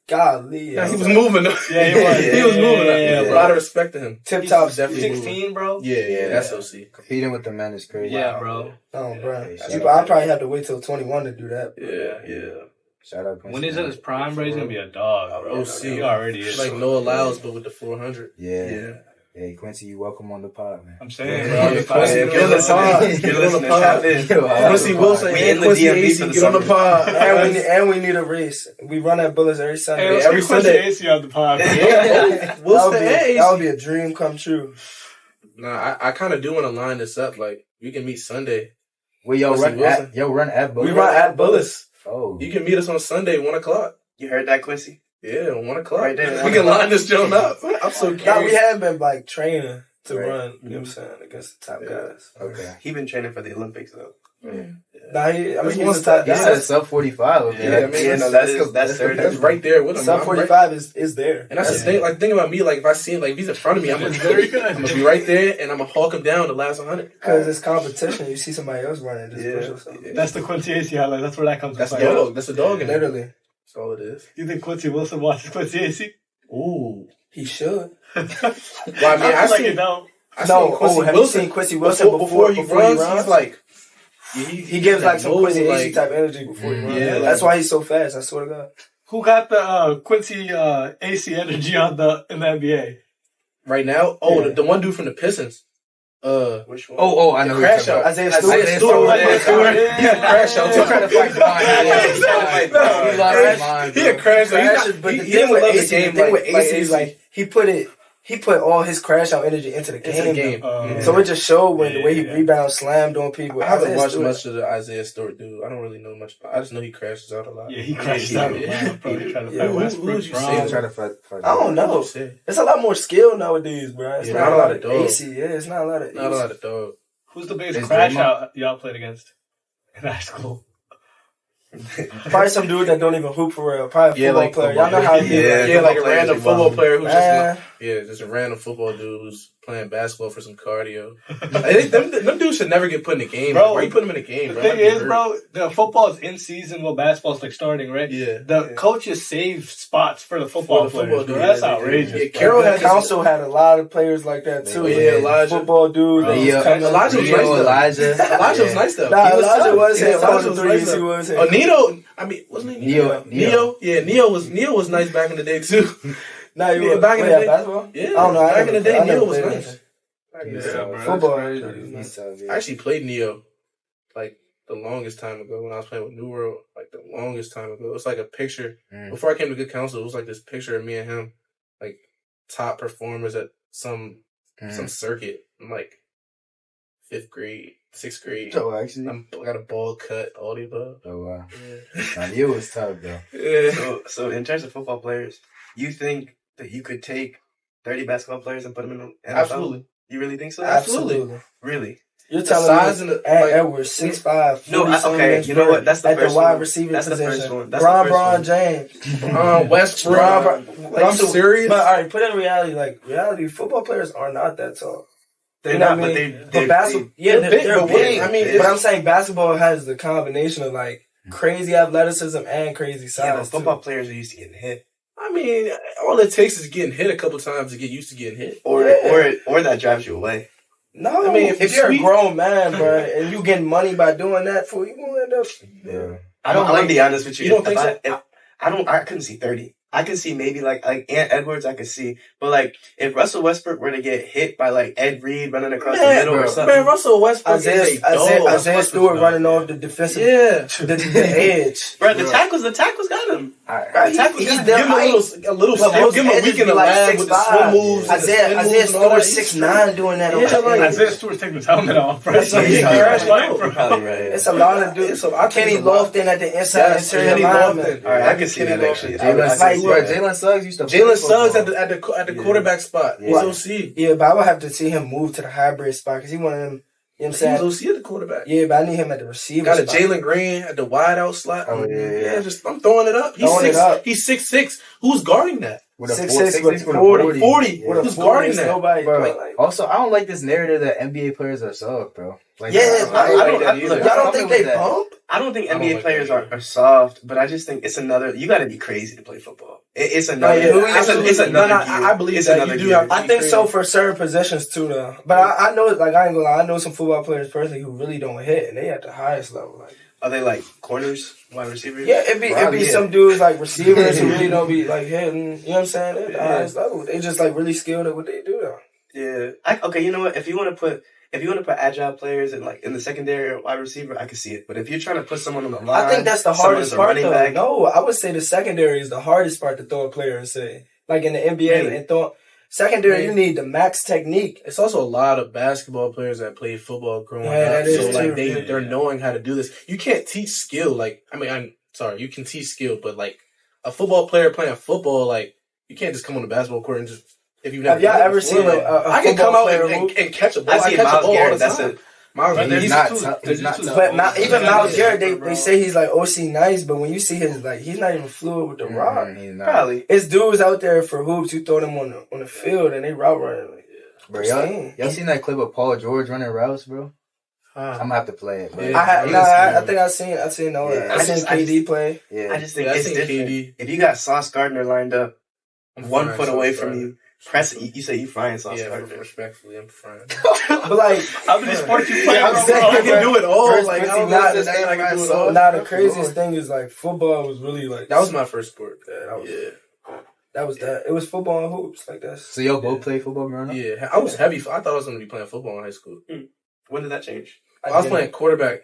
Golly, he was moving. Yeah, he was. He was moving. Yeah, a lot of respect to him. Tip top, definitely 16, bro. Yeah, that's OC. Competing with the men is crazy. Yeah, bro. Oh, bro. I probably have to wait till 21 to do that. Yeah. Shout out. When he's in his prime, bro, he's gonna be a dog. Bro. OC. He already is. Like Noah Lyles, but with the 400. Yeah. Hey, Quincy, you welcome on the pod, man. I'm saying, Yeah, bro. You're listening. You're listening. Tap in. Quincy Wilson, We in the Quincy DMV AC, for the get on the summer. pod. And we need a race. We run at Bullets every Sunday. Hey, let's every get Quincy Sunday. AC on the pod. Wilson AC. That would be a dream come true. Nah, I kind of do want to line this up. Like, you can meet Sunday. Well, yo, Quincy run Wilson. at Bullets. We run at Bullets. Oh. You can meet us on Sunday, 1 o'clock. You heard that, Quincy? Yeah, 1 o'clock. Right there, We can line this joint up. I'm so Now we curious. have been like training to Right. run, you know what I'm saying, against the top guys. Okay. He been training for the Olympics though. Nah, he's one the top step He guy. said sub 45. Okay. Yeah, I mean, that's right there with him. Sub I'm right- 45 is there. And that's the thing. Like, think about me. Like, if I see him, like, if he's in front of me, I'm gonna be right there, and I'm gonna hawk him down the last 100. Because it's competition. You see somebody else running, just push yourself. That's the Quincy AC highlight. That's where that comes That's a from. dog. That's a dog in there. Literally. That's all it is. You think Quincy Wilson watches Quincy AC? Ooh. He should. Well, I mean, I feel like seen you don't. Have you seen Quincy Wilson before he runs? He's like, he gives like some Quincy AC type energy before he runs. Yeah, That's why he's so fast. I swear to God. Who got the Quincy AC energy in the NBA? right now. Oh, the one dude from the Pistons. Which one? Oh, I know who you're Crash talking out. about. Isaiah Isaiah Stewart. Stewart. Yeah, crash out. He's trying to fight the mind. He lost his mind. He a crash out. But the He thing with doesn't love AC, the game. with AC is like he put all his crash out energy into the It's a game. game. So it just showed when the way he rebounds, slammed on people. I haven't Isaiah watched Stewart- much of the Isaiah Stewart dude. I don't really know much. I just know he crashes out a lot. Yeah, he crashes out a lot, bro. He's trying to fight Who Westbrook. would you say Bron. He's trying to fight. I don't know. It's a lot more skill nowadays, bro. It's Yeah, not a lot of AC. Yeah, it's not a lot of Not a AC. lot of dog. Who's the biggest Is crash Draymond? out y'all played against in high school? Probably some dude that don't even hoop for real. Probably a football player. Y'all know how he Yeah. Yeah, like a football players random are football wild. player who's Man. just a random football dude who's playing basketball for some cardio. I think them dudes should never get put in a game. Bro, Why you put them in a game, The bro? thing Might get is, hurt. bro, the football is in season while basketball's like starting, right? Yeah. The coaches save spots for the football For the players. football bro. dudes. That's outrageous. Yeah, bro. Carroll The had council had a lot of players like that too. Yeah, Elijah. Football dudes. Bro. They just come in. Elijah was nice though. Elijah was nice though. Nah, He Elijah tough. was Yeah, hitting some of Elijah the was threes. nice He though. was Oh, hitting. Nito. I mean, wasn't he Neo. Yeah, Neo was nice back in the day too. Nah, you Yeah, were back in the day. basketball. Yeah, I don't know. back in the day, Neo was played nice. anything. Yeah, bro. Football. I actually played Neo like the longest time ago when I was playing with New World. Like the longest time ago, it's like a picture. Before I came to Good Counsel, it was like this picture of me and him, like top performers at some circuit. I'm like 5th grade, 6th grade. So actually, I got a ball cut, all the above. oh wow, Yeah. nah, you was tough though. Yeah. So in terms of football players, you think that you could take 30 basketball players and put them in the NFL? Absolutely. You really think so? Absolutely. Really? You're The telling size me and the- Ant like- Edwards, 6'5", No, 40 okay. You know what? That's the at first the wide one. receiver That's the position. first one. That's the first Bron one. James. Westbrook. Are you serious? But all right, put it in reality. Like reality, football players are not that tall. They're You know not, what I but mean? they're basketball. Yeah, they're they're big, big. but I mean, but I'm saying basketball has the combination of like crazy athleticism and crazy Yeah, but size. football players are used to getting hit. I mean, all it takes is getting hit a couple times to get used to getting hit. Or that drives you away. No, I mean, if if you're sweet- a grown man, bro, and you getting money by doing that, for you gonna end up. Yeah. I'm gonna be honest with you. You don't think so? I couldn't see 30. I can see maybe like Ant Edwards. I could see, but like if Russell Westbrook were to get hit by like Ed Reed running across the middle or something. Man, Russell Westbrook is a dog. Isaiah Stewart running off the defensive, Yeah. the edge. Bro, the tackles got him. Right, Tackles he's got their Give him height. a little But step. most Give him a edges week in be the like lab with the 6'5". swim moves. and the spin Isaiah moves and all Stewart that. 6'9" doing that. Yeah, like- Isaiah Stewart's taking his helmet off, bro. That's what He's he's not crash fighting, You're bro. probably right. It's a lot of dudes. So I Kenny think it's a lot. Lofton at the inside Yes, interior Kenny lineman. Lofton. All right, I can see that Kenny actually. Lofton. Jalen Suggs used to. play Jalen Suggs football. at the quarterback spot. He's Yeah. OC. Yeah, but I would have to see him move to the hybrid spot because he one of them. You know what I'm He's saying? OC at the quarterback. Yeah, but I need him at the receiver Got a spot. Jalen Green at the wide out slot. Oh, yeah. Just I'm throwing it up. He's 6'6". Who's guarding that? With a 6'6" 6'6" with with a 40. 40. With a Who's 40, guarding it's that? Nobody. Bro, Like, also, I don't like this narrative that NBA players are soft, bro. Like, yeah, I don't like that either. look, y'all don't I'm think with they that. bump? I don't think I don't NBA like players that are soft, but I just think it's another. You got to be crazy to play football. It's another. yeah, it's another. I believe it's that another you do gear. have- I think so for certain positions too, though. But I know, like, I ain't gonna lie, I know some football players personally who really don't hit, and they at the highest level. Like, Are they like corners, wide receivers? yeah, it'd be Probably, yeah. some dudes like receivers who really don't be like hitting. You know what I'm saying? They're at the highest level. They just like really skilled at what they do, though. Yeah. Okay, you know what? If you want to put agile players in the secondary or wide receiver, I can see it. But if you're trying to put someone on the line, I think that's the someone hardest as a part, running though. back. No, I would say the secondary is the hardest part to throw a player and say. Like in the NBA Really? and throw secondary, you need the max technique. It's also a lot of basketball players that played football growing up. That is So like true. they're knowing how to do this. You can't teach skill. Like I'm sorry, you can teach skill, but like a football player playing football, like you can't just come on the basketball court and just if you've never Have y'all done it ever before, seen like, a I can come football out player and catch a ball. I see catch a Myles ball all Garrett. the That's time. it. Myles He's Garrett, not too- tough. they're He's not just tough. But even Myles Garrett, they bro. say he's like OC nice, but when you see his he's not even fluid with the rock. He's not. Probably. It's dudes out there for hoops who throw them on the field and they route running. Like, Bro, y'all seen that clip of Paul George running routes, bro? I'm gonna have to play it. But Yeah. I think I've seen all that. Yeah. I seen KD play. yeah. I just think Yeah, I it's seen different. KD. If you got Sauce Gardner lined up one frying foot away Sauce from Gardner. you, press it. You say you frying Sauce Yeah, Gardner. respectfully, I'm frying. But like, How many sports you play, I'm bro? saying, I can do it all. First, Like I but don't see, not- understand. I can do it all. nah, the craziest thing is like football was really like That was my first sport. that was that. It was football and hoops like that. So y'all both play football growing up? Yeah, I was heavy. I thought I was going to be playing football in high school. When did that change? I was playing quarterback.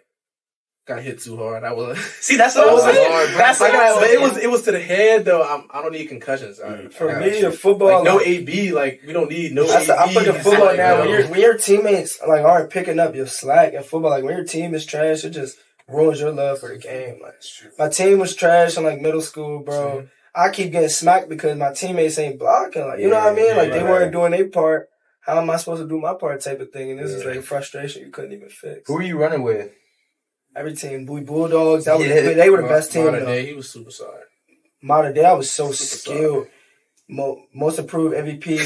Got hit too hard. I was. See, that's That what was I'm saying. hard, bro. That's what I'm but saying. it was to the head though. I don't need concussions. For me, the football, like no AB. Like we don't need no AB. I put the football Like, down. yo. When your teammates like aren't picking up your slack in football, like when your team is trash, it just ruins your love for the game. Like my team was trash in like middle school, bro. I keep getting smacked because my teammates ain't blocking. Like you know what I mean? Like they weren't doing their part. How am I supposed to do my part? Type of thing. And this is like frustration you couldn't even fix. Who are you running with? Every team, Bowie Bulldogs. That was they were the best team. Modern Though. day, he was super sorry. Modern day, I was so skilled. Most improved MVP.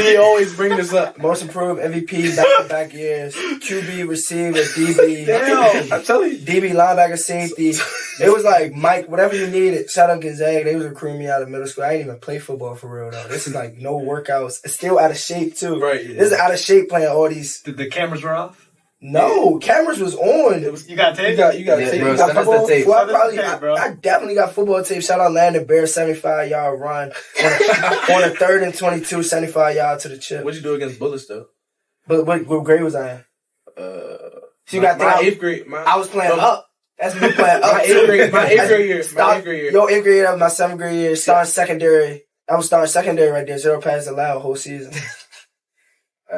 He always bring this up. Most improved MVP back-to-back years. QB, receiver, DB. Damn, I'm telling you. DB, linebacker, safety. It was like Mike, whatever you needed. Shout out Gonzaga. They was recruiting me out of middle school. I didn't even play football for real though. This is like no workouts. It's still out of shape too. Right. This is out of shape playing all these. The cameras were off. No, cameras was on. You got tape? You got Yeah, tape. bro, You got send us the football? tape. Well, Send us the tape, bro. I definitely got football tape. Shout out Landon Bear, 75-yard run on a 3rd and 22, 75-yard to the chip. What'd you do against Bullets though? But what grade was I in? So you got my that- 8th grade. I was playing up. That's me playing up. My 8th grade. My 8th grade year. My 8th grade year. Yo, 8th grade, that was my 7th grade year. Starting secondary. I was starting secondary right there. 0 passes allowed whole season.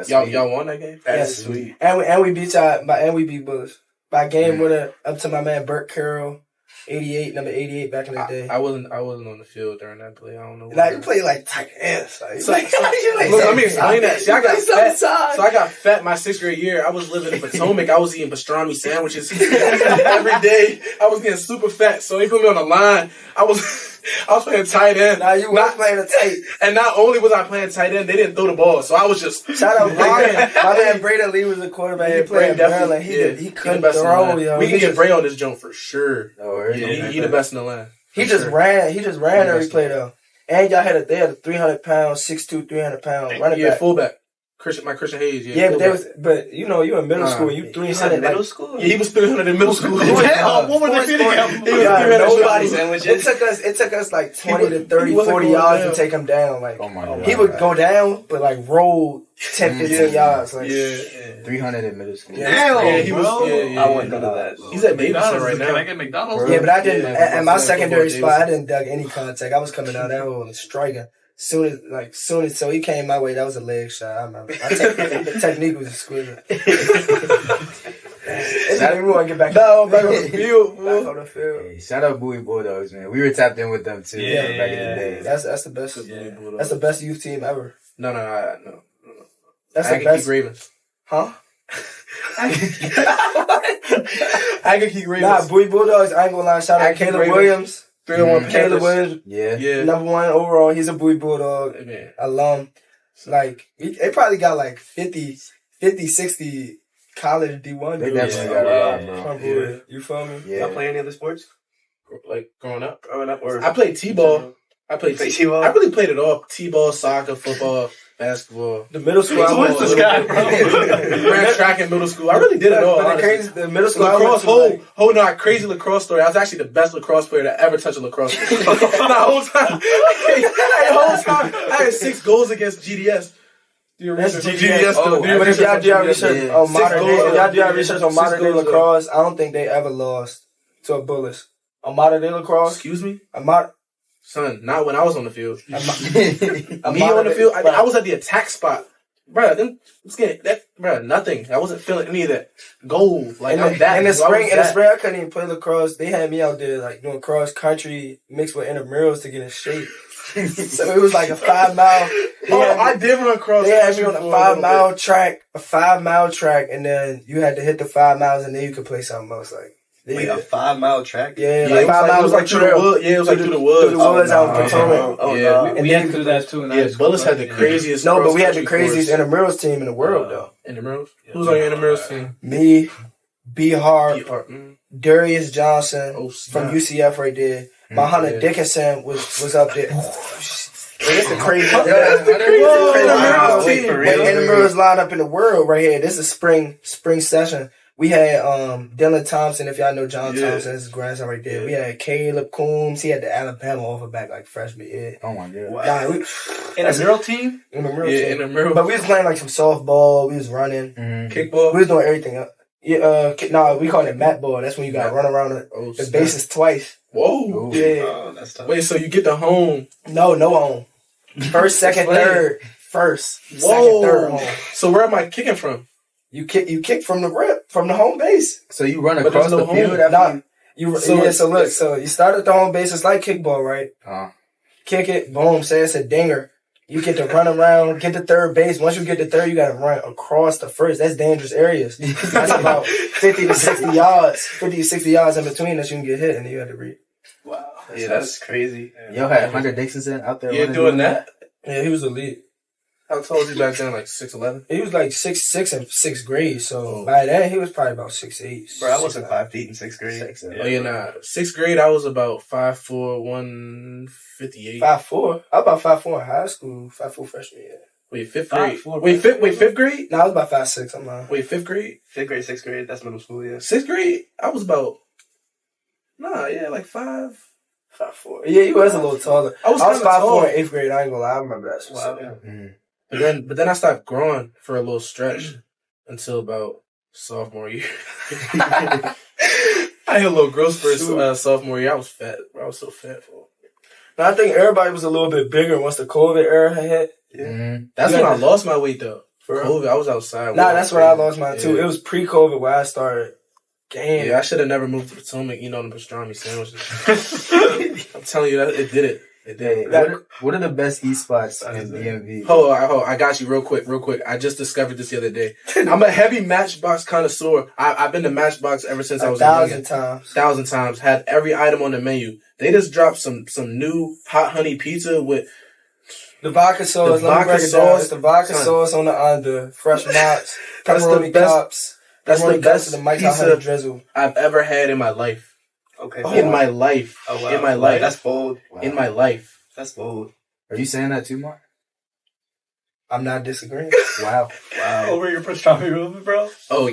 Y'all won that game? That's sweet. And we beat Bullets. By game winner up to my man Burt Carroll, 88, number 88 back in the day. I wasn't on the field during that play. I don't know. Now you play like tight ends. Like, Look, let me explain that. See, I got fat. side. So I got fat my 6th grade year. I was living in Potomac. I was eating pastrami sandwiches every day. I was getting super fat. So they put me on the line. I was playing tight end. Now you was playing a tight. And not only was I playing tight end, they didn't throw the ball. So I was just Shout out Brian. My man Braden Lee was a quarterback. He played in Maryland. He couldn't throw, yo. We can get Bray on this jump for sure. Oh, Yeah, he the best in the land. He just ran every play though. And y'all they had a 300-pound, 6'2", 300-pound running Yeah, back. fullback. Christian Hayes. Yeah, but fullback. but you know, you in middle school, you 300 middle like, school? Yeah, he was 300 in middle school. Damn, what were they feeding him? He was Yeah, 300 nobody. sandwiches. It took us like 20 to 30, he wasn't 40 going yards down. to take him down. Like Oh my God. he would go down, but like roll 10, 15 yards. Like Yeah. 300 in middle school. Damn, Yeah, he was. bro. Yeah, I want none of that. He's at Davidson McDonald's. right now. Can I get McDonald's? yeah, but I didn't. Yeah, at my football, secondary football, spot, I didn't dug any contact. I was coming out that hole and striking. Soon as so he came my way, that was a leg shot. I remember. The technique was exquisite. We want to get back. No, back on the field. Back on the field. Hey, shout out Bowie Bulldogs, man. We were tapped in with them too back in the day. That's the best. That's the best youth team ever. No. That's I the can best. keep Ravens. Huh? I can keep Ravens. Nah, Bowie Bulldogs. I ain't gonna lie. Shout I out keep Caleb Ravens. Williams. 301 Caleb Panthers. Williams, Yeah. Yeah. number 1 overall. He's a Bowie Bulldog Man. alum. Like they probably got like 50, 60 college D1. They dudes. definitely got a lot, bro. From Bowie. You feel me? Yeah. Y'all play any other sports? Like growing up. Or I played T-ball. I played Play T-ball? I really played it all. T-ball, soccer, football, basketball. The middle school. I Who went is this to- guy, bro? Ran track in middle school. I really did it all. But honestly. the middle school. I Lacrosse, went to, like, crazy lacrosse story. I was actually the best lacrosse player to ever touch a lacrosse. The whole time. I had 6 goals against GDS. That's GPS. But if y'all do your research on modern day, if y'all do your research on modern day lacrosse, I don't think they ever lost to a Bullets. On modern day lacrosse, Excuse me, son, not when I was on the field. me On the field, I was at the attack spot, bro. Nothing. I wasn't feeling any of that goal. Like I'm that. In the spring, I couldn't even play lacrosse. They had me out there like doing cross country mixed with intramurals to get in shape. So it was like a 5 mile. I did run cross. They had me on a 5 mile track, and then you had to hit the 5 miles, and then you could play something else. Like wait, a 5 mile track? Yeah, like 5 miles. It was like through the woods. Yeah, it was like through the woods. Through the woods out in Potomac. And we had to do that too. Yeah, Bullets had the craziest. No, but we had the craziest intramurals team in the world, though. Intramurals? Who's on your intramurals team? Me, B. Hart, Darius Johnson from UCF right there. My Hunter Dickinson was up there. It's the crazy. Intramurals lined up in the world right here. This is spring session. We had Dylan Thompson, if y'all know John Thompson, that's his grandson right there. We had Caleb Coombs. He had the Alabama offer back like freshman year. Oh my god! Wow. In a mural team? In a mural team. In a mural. But we was playing like some softball. We was running, kickball. We was doing everything. We call it mat ball. That's when you got to run around the bases twice. Whoa! Yeah. Oh, that's tough. Wait, so you get the home? No home. First, second, third. First, second, third home. So where am I kicking from? You kick from the rip, from the home base. So you run across the field So you start at the home base. It's like kickball, right? Kick it, boom, say it's a dinger. You get to run around, get to third base. Once you get to third, you got to run across the first. That's dangerous areas. That's about 50 to 60 yards. 50 to 60 yards in between that you can get hit, and then you have to read. Wow. Yeah, that's crazy. Yo had Hunter Dickinson out there. Yeah, doing that? Yeah, he was elite. How tall was he back then? Like 6'11"? He was like 6'6" in sixth grade. So by then he was probably about 6'8". Bro, I wasn't 5 feet in sixth grade. Sixth grade I was about 5'4", 158. 5'4". I was about 5'4" in high school. 5'4" freshman year. Wait, fifth grade? Fifth grade? No, I was about 5'6". I'm lying. Wait, fifth grade? Fifth grade, sixth grade. That's middle school. Yeah. Sixth grade? I was about. Like 5'4". Yeah, he was a little taller. I was 5'4" in eighth grade. I ain't gonna lie. I remember that. Wow. But then I stopped growing for a little stretch until about sophomore year. I had a little growth for sophomore year. I was fat. I was so fat. Now, I think everybody was a little bit bigger once the COVID era had hit. Yeah. That's when I lost my weight though. For COVID, I was outside. That's when I lost mine too. It was pre-COVID where I started. Damn. Yeah, I should have never moved to Potomac. You know the pastrami sandwiches. I'm telling you, it did it. It did. What are the best eat spots in DMV? Hold on, I got you real quick. I just discovered this the other day. I'm a heavy Matchbox connoisseur. I've been to Matchbox ever since I was 1,000 times. Had every item on the menu. They just dropped some new hot honey pizza with the vodka sauce. It's the vodka sauce on the under, fresh mozz, pepperoni cups. That's the best pizza drizzle I've ever had in my life. Okay. In my life. Oh, wow. In my life. That's bold. Wow. In my life. That's bold. Are you saying that too, Mark? I'm not disagreeing. Wow. Over your pastrami movement, bro? Oh,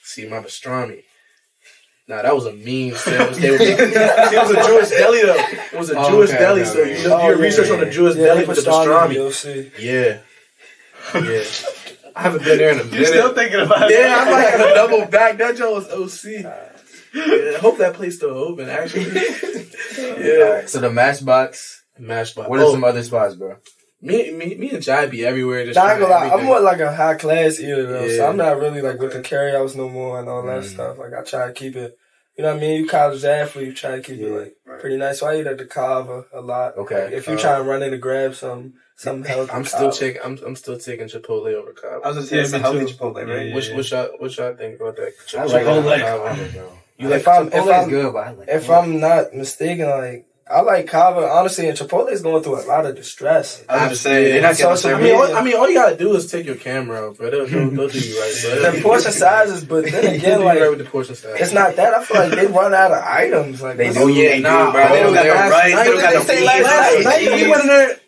see, my pastrami. Nah, that was a mean sandwich. It was a Jewish deli, though. It was a Jewish deli, so you do your research on the Jewish deli with the pastrami. Yeah. I haven't been there in a minute. You're still thinking about it? Yeah, I'm like gonna double back. That joint was OC. I hope that place still open, actually. Yeah. Right, so the Matchbox. What are some other spots, bro? Me and Jai be everywhere. Not gonna lie, I'm more like a high class eater though, so I'm not really like with the carryouts no more and all that stuff. Like I try to keep it, you know what I mean? You college athlete, you try to keep it like pretty nice. So I eat at the Kava a lot. Okay. Like, if you try to run in to grab some healthy, I'm still taking Chipotle over Kava. I was gonna say it's a healthy Chipotle, right? Yeah. What y'all think about that? I like Chipotle, bro. If I'm not mistaken, like I like Kava, honestly, and Chipotle is going through a lot of distress. I was just saying, they're not getting I mean, all you gotta do is take your camera out, bro. They'll do you right. So the portion sizes, but then again, like, right with the portion size. It's not that. I feel like they run out of items. Like they do. Oh yeah, nah, bro. They don't got no rice. They don't got no last night you went in there.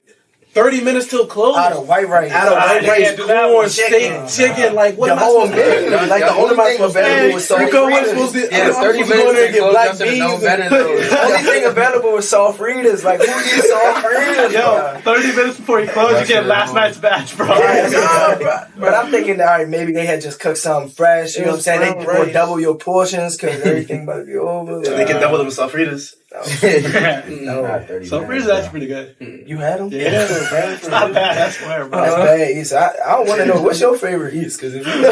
30 minutes till close. Out of white rice. Out of white you rice, can't do that corn, one. steak, chicken. Like, what The am I whole supposed to do? menu. Like, the only thing available was salt You go fritas. supposed to, Yeah, I'm 30 supposed to go in there and minutes get black to know beans. better though. The only thing available was salt fritas. Like, who needs salt fritas? Yo, 30 minutes before you close, you get last night's batch, bro. But I'm thinking, all right, maybe they had just cooked something fresh. You know what I'm saying? They would double your portions because everything about to be over. They can double them with sofritas. No. So freezer, that's pretty good. You had them? Yeah, it's not bad. I swear, bro. That's bad eats. I don't want to know what's your favorite eats because if you I'm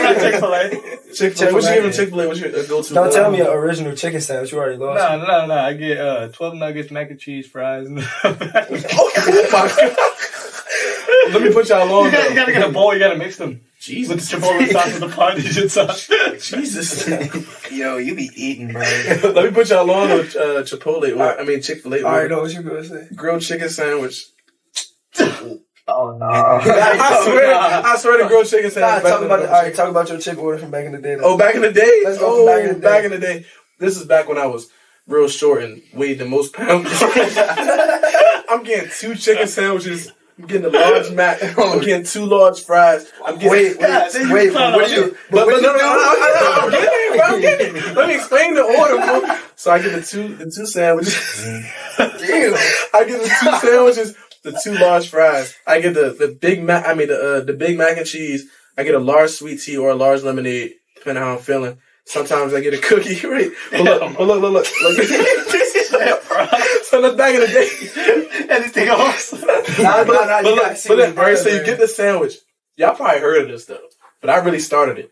not Chick-fil-A. Chick-fil-A. What you give him Chick-fil-A? What's your go-to? don't tell me an original chicken sandwich. You already lost. No. I get 12 nuggets, mac and cheese, fries. And Oh my God. Let me put y'all on. You gotta get a bowl. You gotta mix them. Jesus. With the Chipotle sauce and the Parmesan sauce. Jesus. Yo, you be eating, bro. Let me put y'all on with Chipotle. Chick-fil-A. I already know what you're going to say. Grilled chicken sandwich. Oh, no. I swear the grilled chicken sandwich. Talk about your chick order from back in the day. Oh, back in the day? Let's go from back in the day. Back in the day. This is back when I was real short and weighed the most pounds. I'm getting 2 chicken sandwiches. I'm getting a large mac. I'm getting 2 large fries. I'm getting Wait. What you? But no, I'm getting it. Let me explain the order, bro. So I get the two sandwiches. Damn. I get the 2 sandwiches, the 2 large fries. I get the Big Mac. The Big Mac and cheese. I get a large sweet tea or a large lemonade, depending on how I'm feeling. Sometimes I get a cookie. Right? But look. So that's back in the day. Anything else? Alright, so you get the sandwich. Y'all probably heard of this though, but I really started it.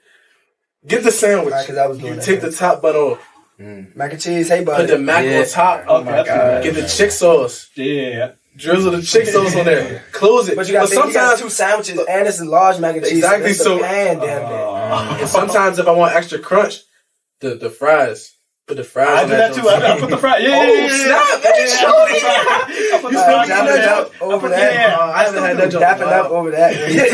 Get the sandwich. Right, 'cause I was doing you that, take the top bun off. Mac and cheese, hey buddy. Put the mac on top. Oh my God. Get the chick sauce. Yeah. Drizzle the chick sauce on there. Close it. But you got sometimes 2 sandwiches and it's a large mac and cheese. Exactly, It's a so- pan damn bit. and sometimes if I want extra crunch, the fries. Put the fries I on do that too. I put the fries. Yeah. snap! I put the fries on Dapping there. up over that. Yeah. I haven't had that joke. Dapping up over that. Yeah.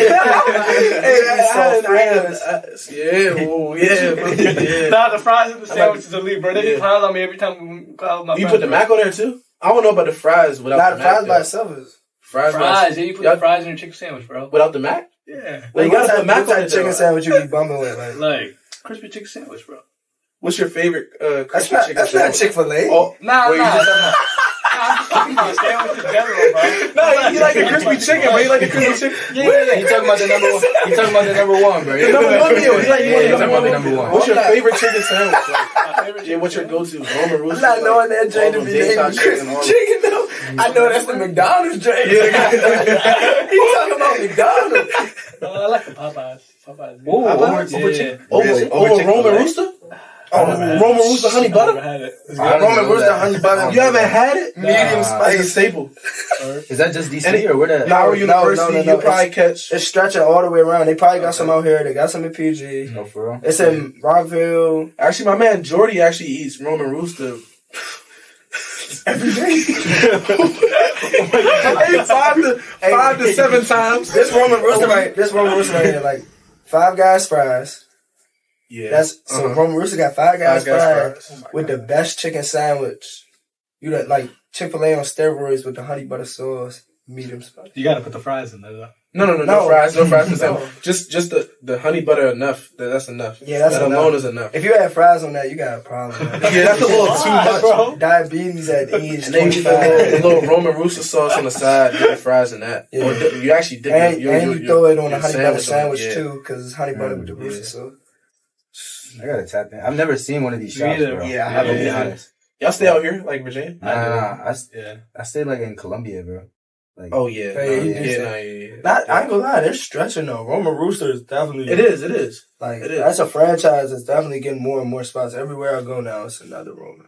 Nah, the fries and the sandwiches are leave, bro. They eat fries on me every time we call my You put the mac on there too? I don't know about the fries without Not the the mac. fries by itself is. Fries. fries. Yeah, you put the fries in your chicken sandwich, bro. Without the mac? Yeah. Well, you gotta put mac on it. chicken sandwich you be bumming with. Like crispy chicken sandwich, bro. What's your favorite That's crispy not chicken Chick-fil-A. sandwich? Chick-fil-A. Oh, Nah, wait, nah, I'm just talking about sandwich in general, bro. no, you like the crispy chicken, bro. You like the crispy chicken? Yeah. He talking about the number one. He talking about the number one, bro. The number one meal. You like Yeah, the talking about the number one. What's your favorite chicken sandwich? My favorite Yeah, what's your go-to? Roman Rooster. I'm not knowing that Jay to all be them named daytime crispy chicken, all chicken though. I know that's the McDonald's Jay. He talking about McDonald's. I like the Popeyes. Popeyes. Ooh, Over Roman Rooster? Oh, Roman Rooster honey butter? Never had it. Roman Rooster honey butter. You haven't had it? Medium It's a spicy. staple. Is that just DC or where the? Howard University, no. you'll probably catch. It's stretching all the way around. They probably got some out here. They got some in PG. No, for real. It's in Rockville. Actually, my man Jordy actually eats Roman Rooster every day. five to 7 times. This Roman Rooster right here, like Five Guys fries. Yeah. That's so Roman Rooster got Five Guys fries fries. with the best chicken sandwich. You like Chick-fil-A on steroids with the honey butter sauce, medium spicy. You gotta put the fries in there, though. No fries. No fries. No. Just the honey butter enough. That's enough. Yeah, that's that enough. alone is enough. If you had fries on that, you got a problem. Man. Yeah, that's a little too much. bro. Diabetes at age And then you 25. put a little Roman Rooster sauce on the side, dip the fries in that. Yeah. Or you actually dip And your you throw it on a your honey butter sandwich sandwich on it, yeah. too, because it's honey butter with the rooster sauce. I gotta tap in. I've never seen one of these shops, either. bro. Yeah, I I'm haven't gonna be either. honest. Y'all stay out here, like Virginia? Nah. Yeah. I stayed like in Colombia, bro. Like, Oh yeah, Hey, you do yeah. I ain't gonna lie, they're stretching though. Roman Rooster is definitely It is. like it is. that's a franchise that's definitely getting more and more spots. Everywhere I go now, it's another Roman.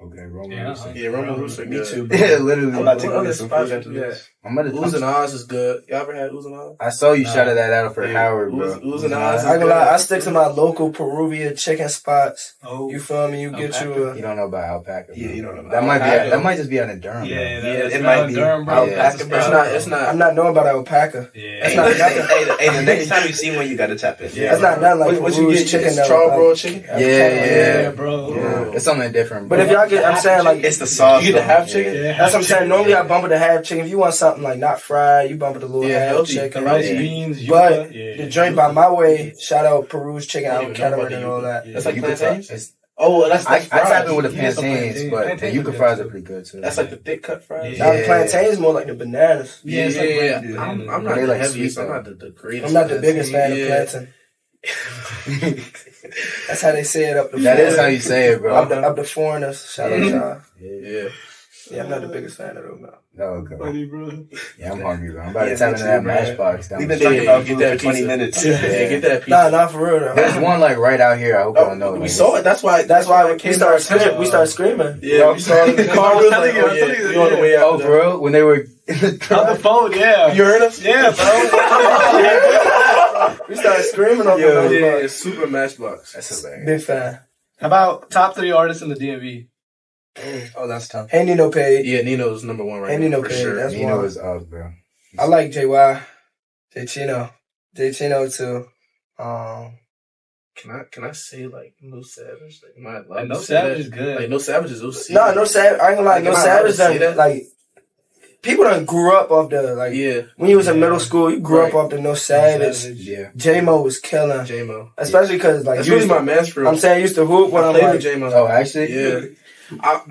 okay, Roman Yeah. Rooster. Yeah, Roman Rooster. Me good. too. Yeah, literally. I'm about to What go other get some spots food after you got? this. Ooze and Oz is good. Y'all ever had Ooze and Oz? I saw you shouted that out for Howard, bro. Ooze and Oz is I ain't gonna lie, good. I stick to my local Peruvian chicken spots. Oh, You feel me? You get you a. You don't know about alpaca. Yeah, bro. you don't know about That might be. alpaca. That might just be on a Durham. yeah, bro. it might might be. be Durham, bro. Yeah. It's not. It's not. I'm not knowing about alpaca. Yeah, That's not nothing. Hey, the next time you see one, you gotta tap in. That's not nothing like What you Peru's get? chicken. It's charbroiled chicken. Yeah. bro. Yeah. It's something different, bro. But if y'all get, I'm saying like It's the sauce. You get the though. half chicken. Yeah, that's what I'm saying. Normally I bump it to half chicken. If you want something like not fried, you bump it to little Yeah, half healthy. chicken. The rice, Yeah. beans, But yuca. the drink by my way, shout out Peru's chicken, I out don't even know Kettering about and the all yuca. that. That's like You can plantains. it's- Oh, that's I fries. tap in with the You get some plantains, plantains. but the Plantains are yuca good fries too. are pretty good too. That's like the thick cut fries. Yeah. Now the plantains more like the bananas. Yeah, it's like yeah. bread. I'm not They the like heaviest. sweet, I'm though. not the greatest. I'm not the biggest fan of Yeah. plantain. That's how they say it up the That is how you say it, bro. up the foreigners. Shout out y'all. Yeah. Yeah, I'm not the biggest fan of them. No, okay. Funny, bro. Yeah, I'm hungry, bro. I'm about to Yeah, tap me into too, that bro. Matchbox. We've been Yeah, talking about get food that for 20 pizza. minutes. Yeah, get that pizza. Nah, not for real though. There's one like right out here. I hope y'all know. We Like, saw it. That's why. That's why it we started screaming. We started screaming. Yeah, we saw it in the car. We was like, oh yeah, we on the way out. Oh, bro, when they were in the On the truck. phone, yeah. You heard us? Yeah, bro. We started screaming on Yeah, the yeah, super Matchbox. That's hilarious. Big fan. How about top 3 artists in the DMV? Oh, that's tough. Hey Nino Page. Yeah, Nino's number one right And now. Nino for Page, sure. that's Nino one. is up, bro. I like JY. J Chino too. Can I say like No Savage? Like my Like, No Savage is good. Like No Savage is OC. No Savage. I ain't gonna lie. Like, No am I allowed Savage to say done that? like people done grew up off the like Yeah, when you was in Yeah. middle school. You grew up Right. off the No Savage. Yeah. J-Mo was killing, J-Mo. especially because like That's you really used my to, man's for I'm saying I used to hoop when I I'm played with like J-Mo. Oh, actually? Yeah.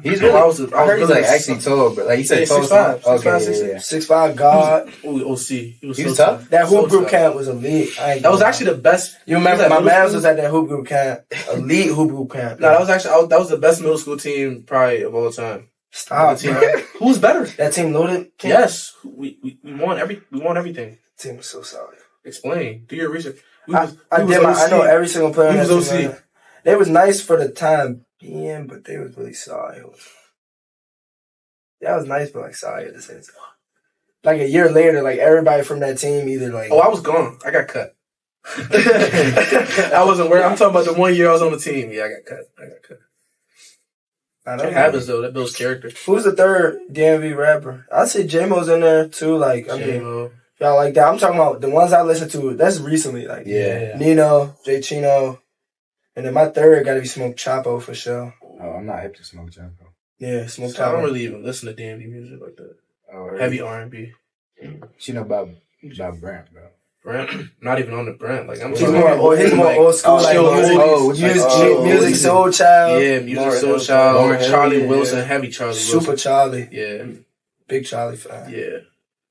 He's really, I was I heard he's really like actually tall, but like you said Yeah, tall. 6'5", Okay, 6'5", yeah, yeah. 6'5" God. Ooh, OC. He was He so was tough? That hoop So group tough. camp was elite. I ain't That was gonna actually the best. lie. You remember was my that middle man school? was at that hoop group camp, elite hoop group camp. No, that was actually that was the best middle school team probably of all time. Stop, The team- bro. Who's better? That team loaded. Yes, we won everything. Team was so sorry. Explain. Do your research. I know every single player. We on was that team, OC. man. They was nice for the time being, but they was really sorry. That was nice, but like sorry at the same time. Like a year later, like everybody from that team either like Oh, I was gone. I got cut. I wasn't where I'm talking about the 1 year I was on the team. Yeah, I got cut. I That don't happens though. That builds character. Who's the third DMV rapper? I'd say J-Mo's in there too. Like I mean, J-Mo. y'all like that. I'm talking about the ones I listened to. That's recently. Like Yeah. Nino, J Chino, and then my third got to be Smoke Chapo for sure. Oh, I'm not hip to Smoke Jumbo. Yeah, Smoke So I don't Chapo. really even listen to DMV music like that. Oh, Heavy R&B. You know about Brent, bro. Brent, not even on the Brent. Like I'm He's talking more, about he's more like, old school, like chill music, oldies. music soul child. Yeah, music More soul Hill- child. More Hill, Charlie yeah. Wilson, heavy Charlie Super Wilson. Charlie, Yeah, big Charlie fan. yeah.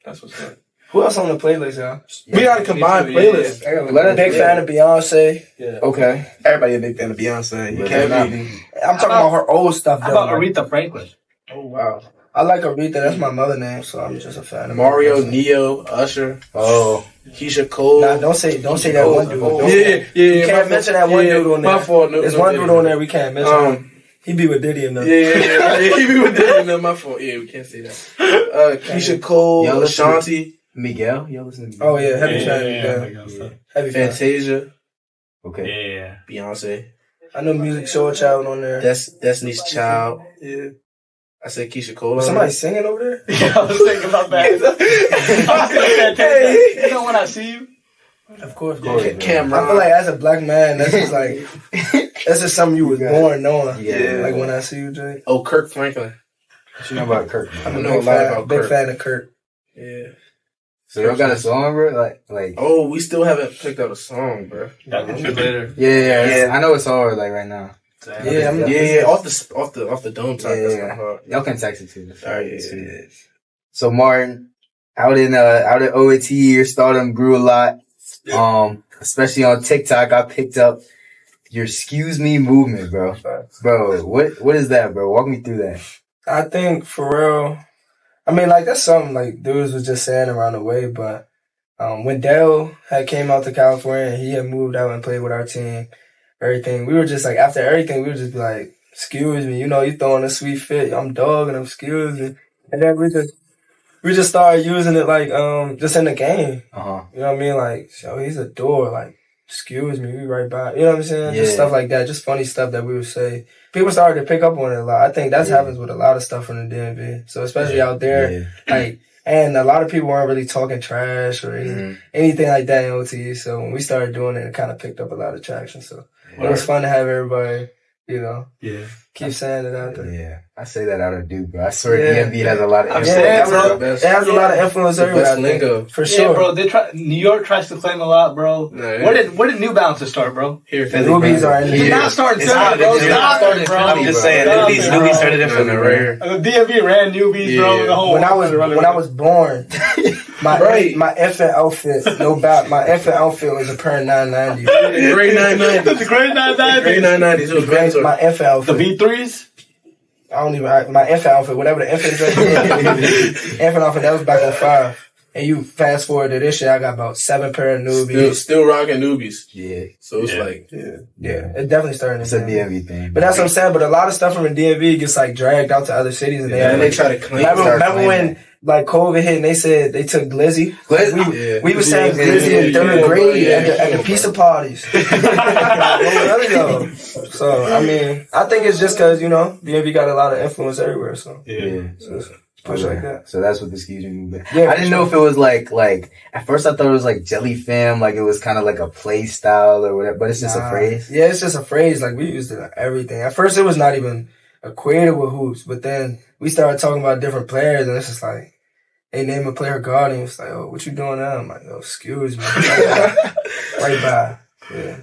That's what's up. Who else on the playlist, y'all? We got a combined Me too, yeah, playlist. Let us- Big fan of Beyonce. Okay. Everybody a big fan of Beyonce. You Yeah, can't nah. beat it. I'm talking about her old stuff How though. about Aretha Franklin? Oh wow. I like Aretha. That's my mother name, so I'm just a fan of Mario, her. Neo, Usher, Oh, Keisha Cole. Nah, don't say that Oh, one dude. oh, Don't- yeah. You can't my mention fault. that one Yeah, dude on there. My fault. No, There's no, one yeah. dude on there we can't mention. He be with Diddy and them. Yeah, he be with them. No, my fault. Yeah, we can't say that. Keisha Cole, Y'all listen- Ashanti, Miguel. Y'all listen to Miguel? Oh yeah, heavy fan. Yeah. Heavy fan. Fantasia, Okay. Yeah. Beyonce. I know Music Soul Child on there. Destiny's Child. Yeah. I said Keisha Cole. Was somebody singing over there? Yeah, I was thinking about that. You know when I see you? Of course. Cameron. I feel like as a black man, that's just like that's just something you was born knowing. Yeah. Like when I see you, Jay. Oh, Kirk Franklin. What you know about Kirk? man? I know a lot about big Kirk. fan of Kirk. Yeah. So y'all got a song, bro? Like. Oh, we still haven't picked out a song, bro. Got the later. Yeah. I know it's hard, like right now. Yeah, I'm Yeah. Off the dome top. That's Yeah. not hard. Y'all can text it too. All right. Yeah. So Martin, out at OTE, your stardom grew a lot. Especially on TikTok, I picked up your "Excuse Me" movement, bro. Bro, what is that, bro? Walk me through that. I think for real, I mean, like that's something like dudes was just saying around the way, but when Dale had came out to California and he had moved out and played with our team, everything, we were just like, after everything, we would just be like, excuse me, you know, you throwing a sweet fit, I'm dogging him, excuse me. And then we we just started using it like just in the game. You know what I mean? Like, so he's a door. Like, excuse me, we right by. You know what I'm saying? Just stuff like that. Just funny stuff that we would say. People started to pick up on it a lot. I think that happens with a lot of stuff from the DMV. So especially out there, like, and a lot of people weren't really talking trash or anything like that in OTE. So when we started doing it, it kind of picked up a lot of traction. So it was fun to have everybody, you know, keep saying it out there. Yeah, I say that out of Duke, bro. I swear DMV has a lot of influence. It has a lot of influence everywhere. For sure. Yeah, bro. New York tries to claim a lot, bro. Where did New Balances start, bro? Here, newbies are in It's not starting Philly, bro. Stop it, bro. I'm just saying, newbies started in Philly, right here. The DMV ran newbies, bro. The whole when I was born, my infant outfit, my infant outfit was a pair of 990. Grade 990. The grade 990. Grade 990. It was great. My infant outfit. The V3s? I don't even, my infant outfit, whatever the infant dress is. Infant outfit, that was back on 5. And you fast forward to this year, I got about 7 pair of newbies. Still rocking newbies. Yeah. So it's like, it definitely started. It's a DMV thing. But that's what I'm saying. But a lot of stuff from the DMV gets like dragged out to other cities. And they try to claim. Remember when like COVID hit and they said they took Glizzy? We were saying Glizzy in 3rd grade at the pizza parties. So, I mean, I think it's just because, you know, DMV got a lot of influence everywhere. So, so push like that. So that's what the Excuse Me movement. I didn't know if it was like, at first I thought it was like Jelly Fam, like it was kind of like a play style or whatever, but it's just a phrase. Yeah, it's just a phrase. Like we used it on everything. At first it was not even equated with hoops, but then we started talking about different players and it's just like, they name a player Guardian. It's like, oh, what you doing now? I'm like, oh, excuse me. Right by. Yeah.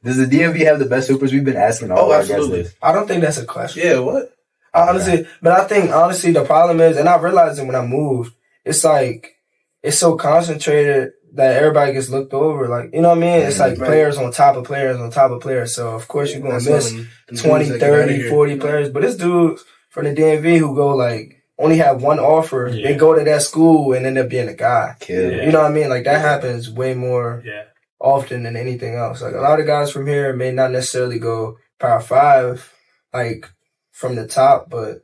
Does the DMV have the best hoopers? We've been asking all our guests this. I don't think that's a question. Yeah, what? Honestly, but I think, honestly, the problem is, and I realized it when I moved, it's like, it's so concentrated that everybody gets looked over. Like, you know what I mean? It's like players on top of players on top of players. So, of course, you're going to miss 20, 30, 40 players. But it's dudes from the DMV who go, like, only have one offer. They go to that school and end up being a guy. You know what I mean? Like, that happens way more often than anything else. Like, a lot of guys from here may not necessarily go Power 5, like, from the top, but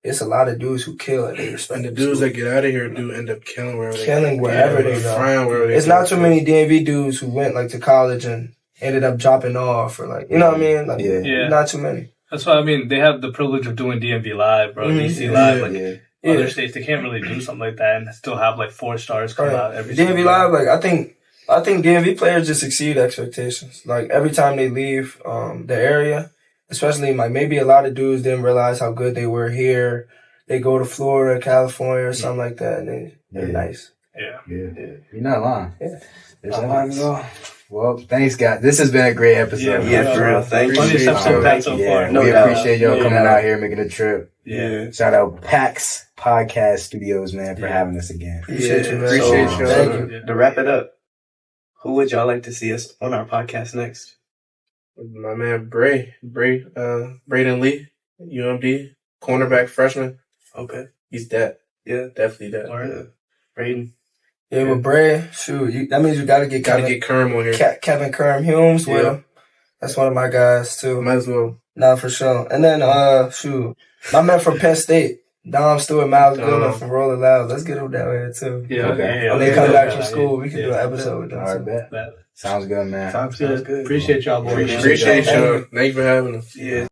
it's a lot of dudes who kill at their respective And the dudes that get out of here do end up killing wherever they go. It's not too many DMV dudes who went, like, to college and ended up dropping off or, like, you know what I mean? Like, not too many. That's why I mean they have the privilege of doing DMV Live, bro. DC Live, like other states, they can't really do something like that and still have like 4 stars come out every DMV Live. Like I think DMV players just exceed expectations. Like every time they leave the area, especially like maybe a lot of dudes didn't realize how good they were here. They go to Florida, California, or something like that, and they're nice. You're not lying. There's a lot to go. Well, thanks, guys. This has been a great episode. Yeah, for real. Thank you. We appreciate y'all coming out here, making a trip. Yeah. Shout out PAX Podcast Studios, man, for having us again. Appreciate you, man. Appreciate you. Thank you. To wrap it up, who would y'all like to see us on our podcast next? My man Braden Lee, UMD, cornerback freshman. Okay. He's that. Yeah. Definitely that. Yeah. Braden. Yeah, with Bray, shoot, that means you gotta get Kerm on here. Kevin Kerm Humes with him. That's one of my guys too. Might as well. Nah, for sure. And then shoot, my man from Penn State, Dom Stewart, Miles Goodman from Rolling Loud. Let's get him down here too. When they come back from school, we can do an episode with them. All right, bet. Sounds good, man. Sounds good. Appreciate y'all, boys. Appreciate y'all. Thank you for having us. Yeah.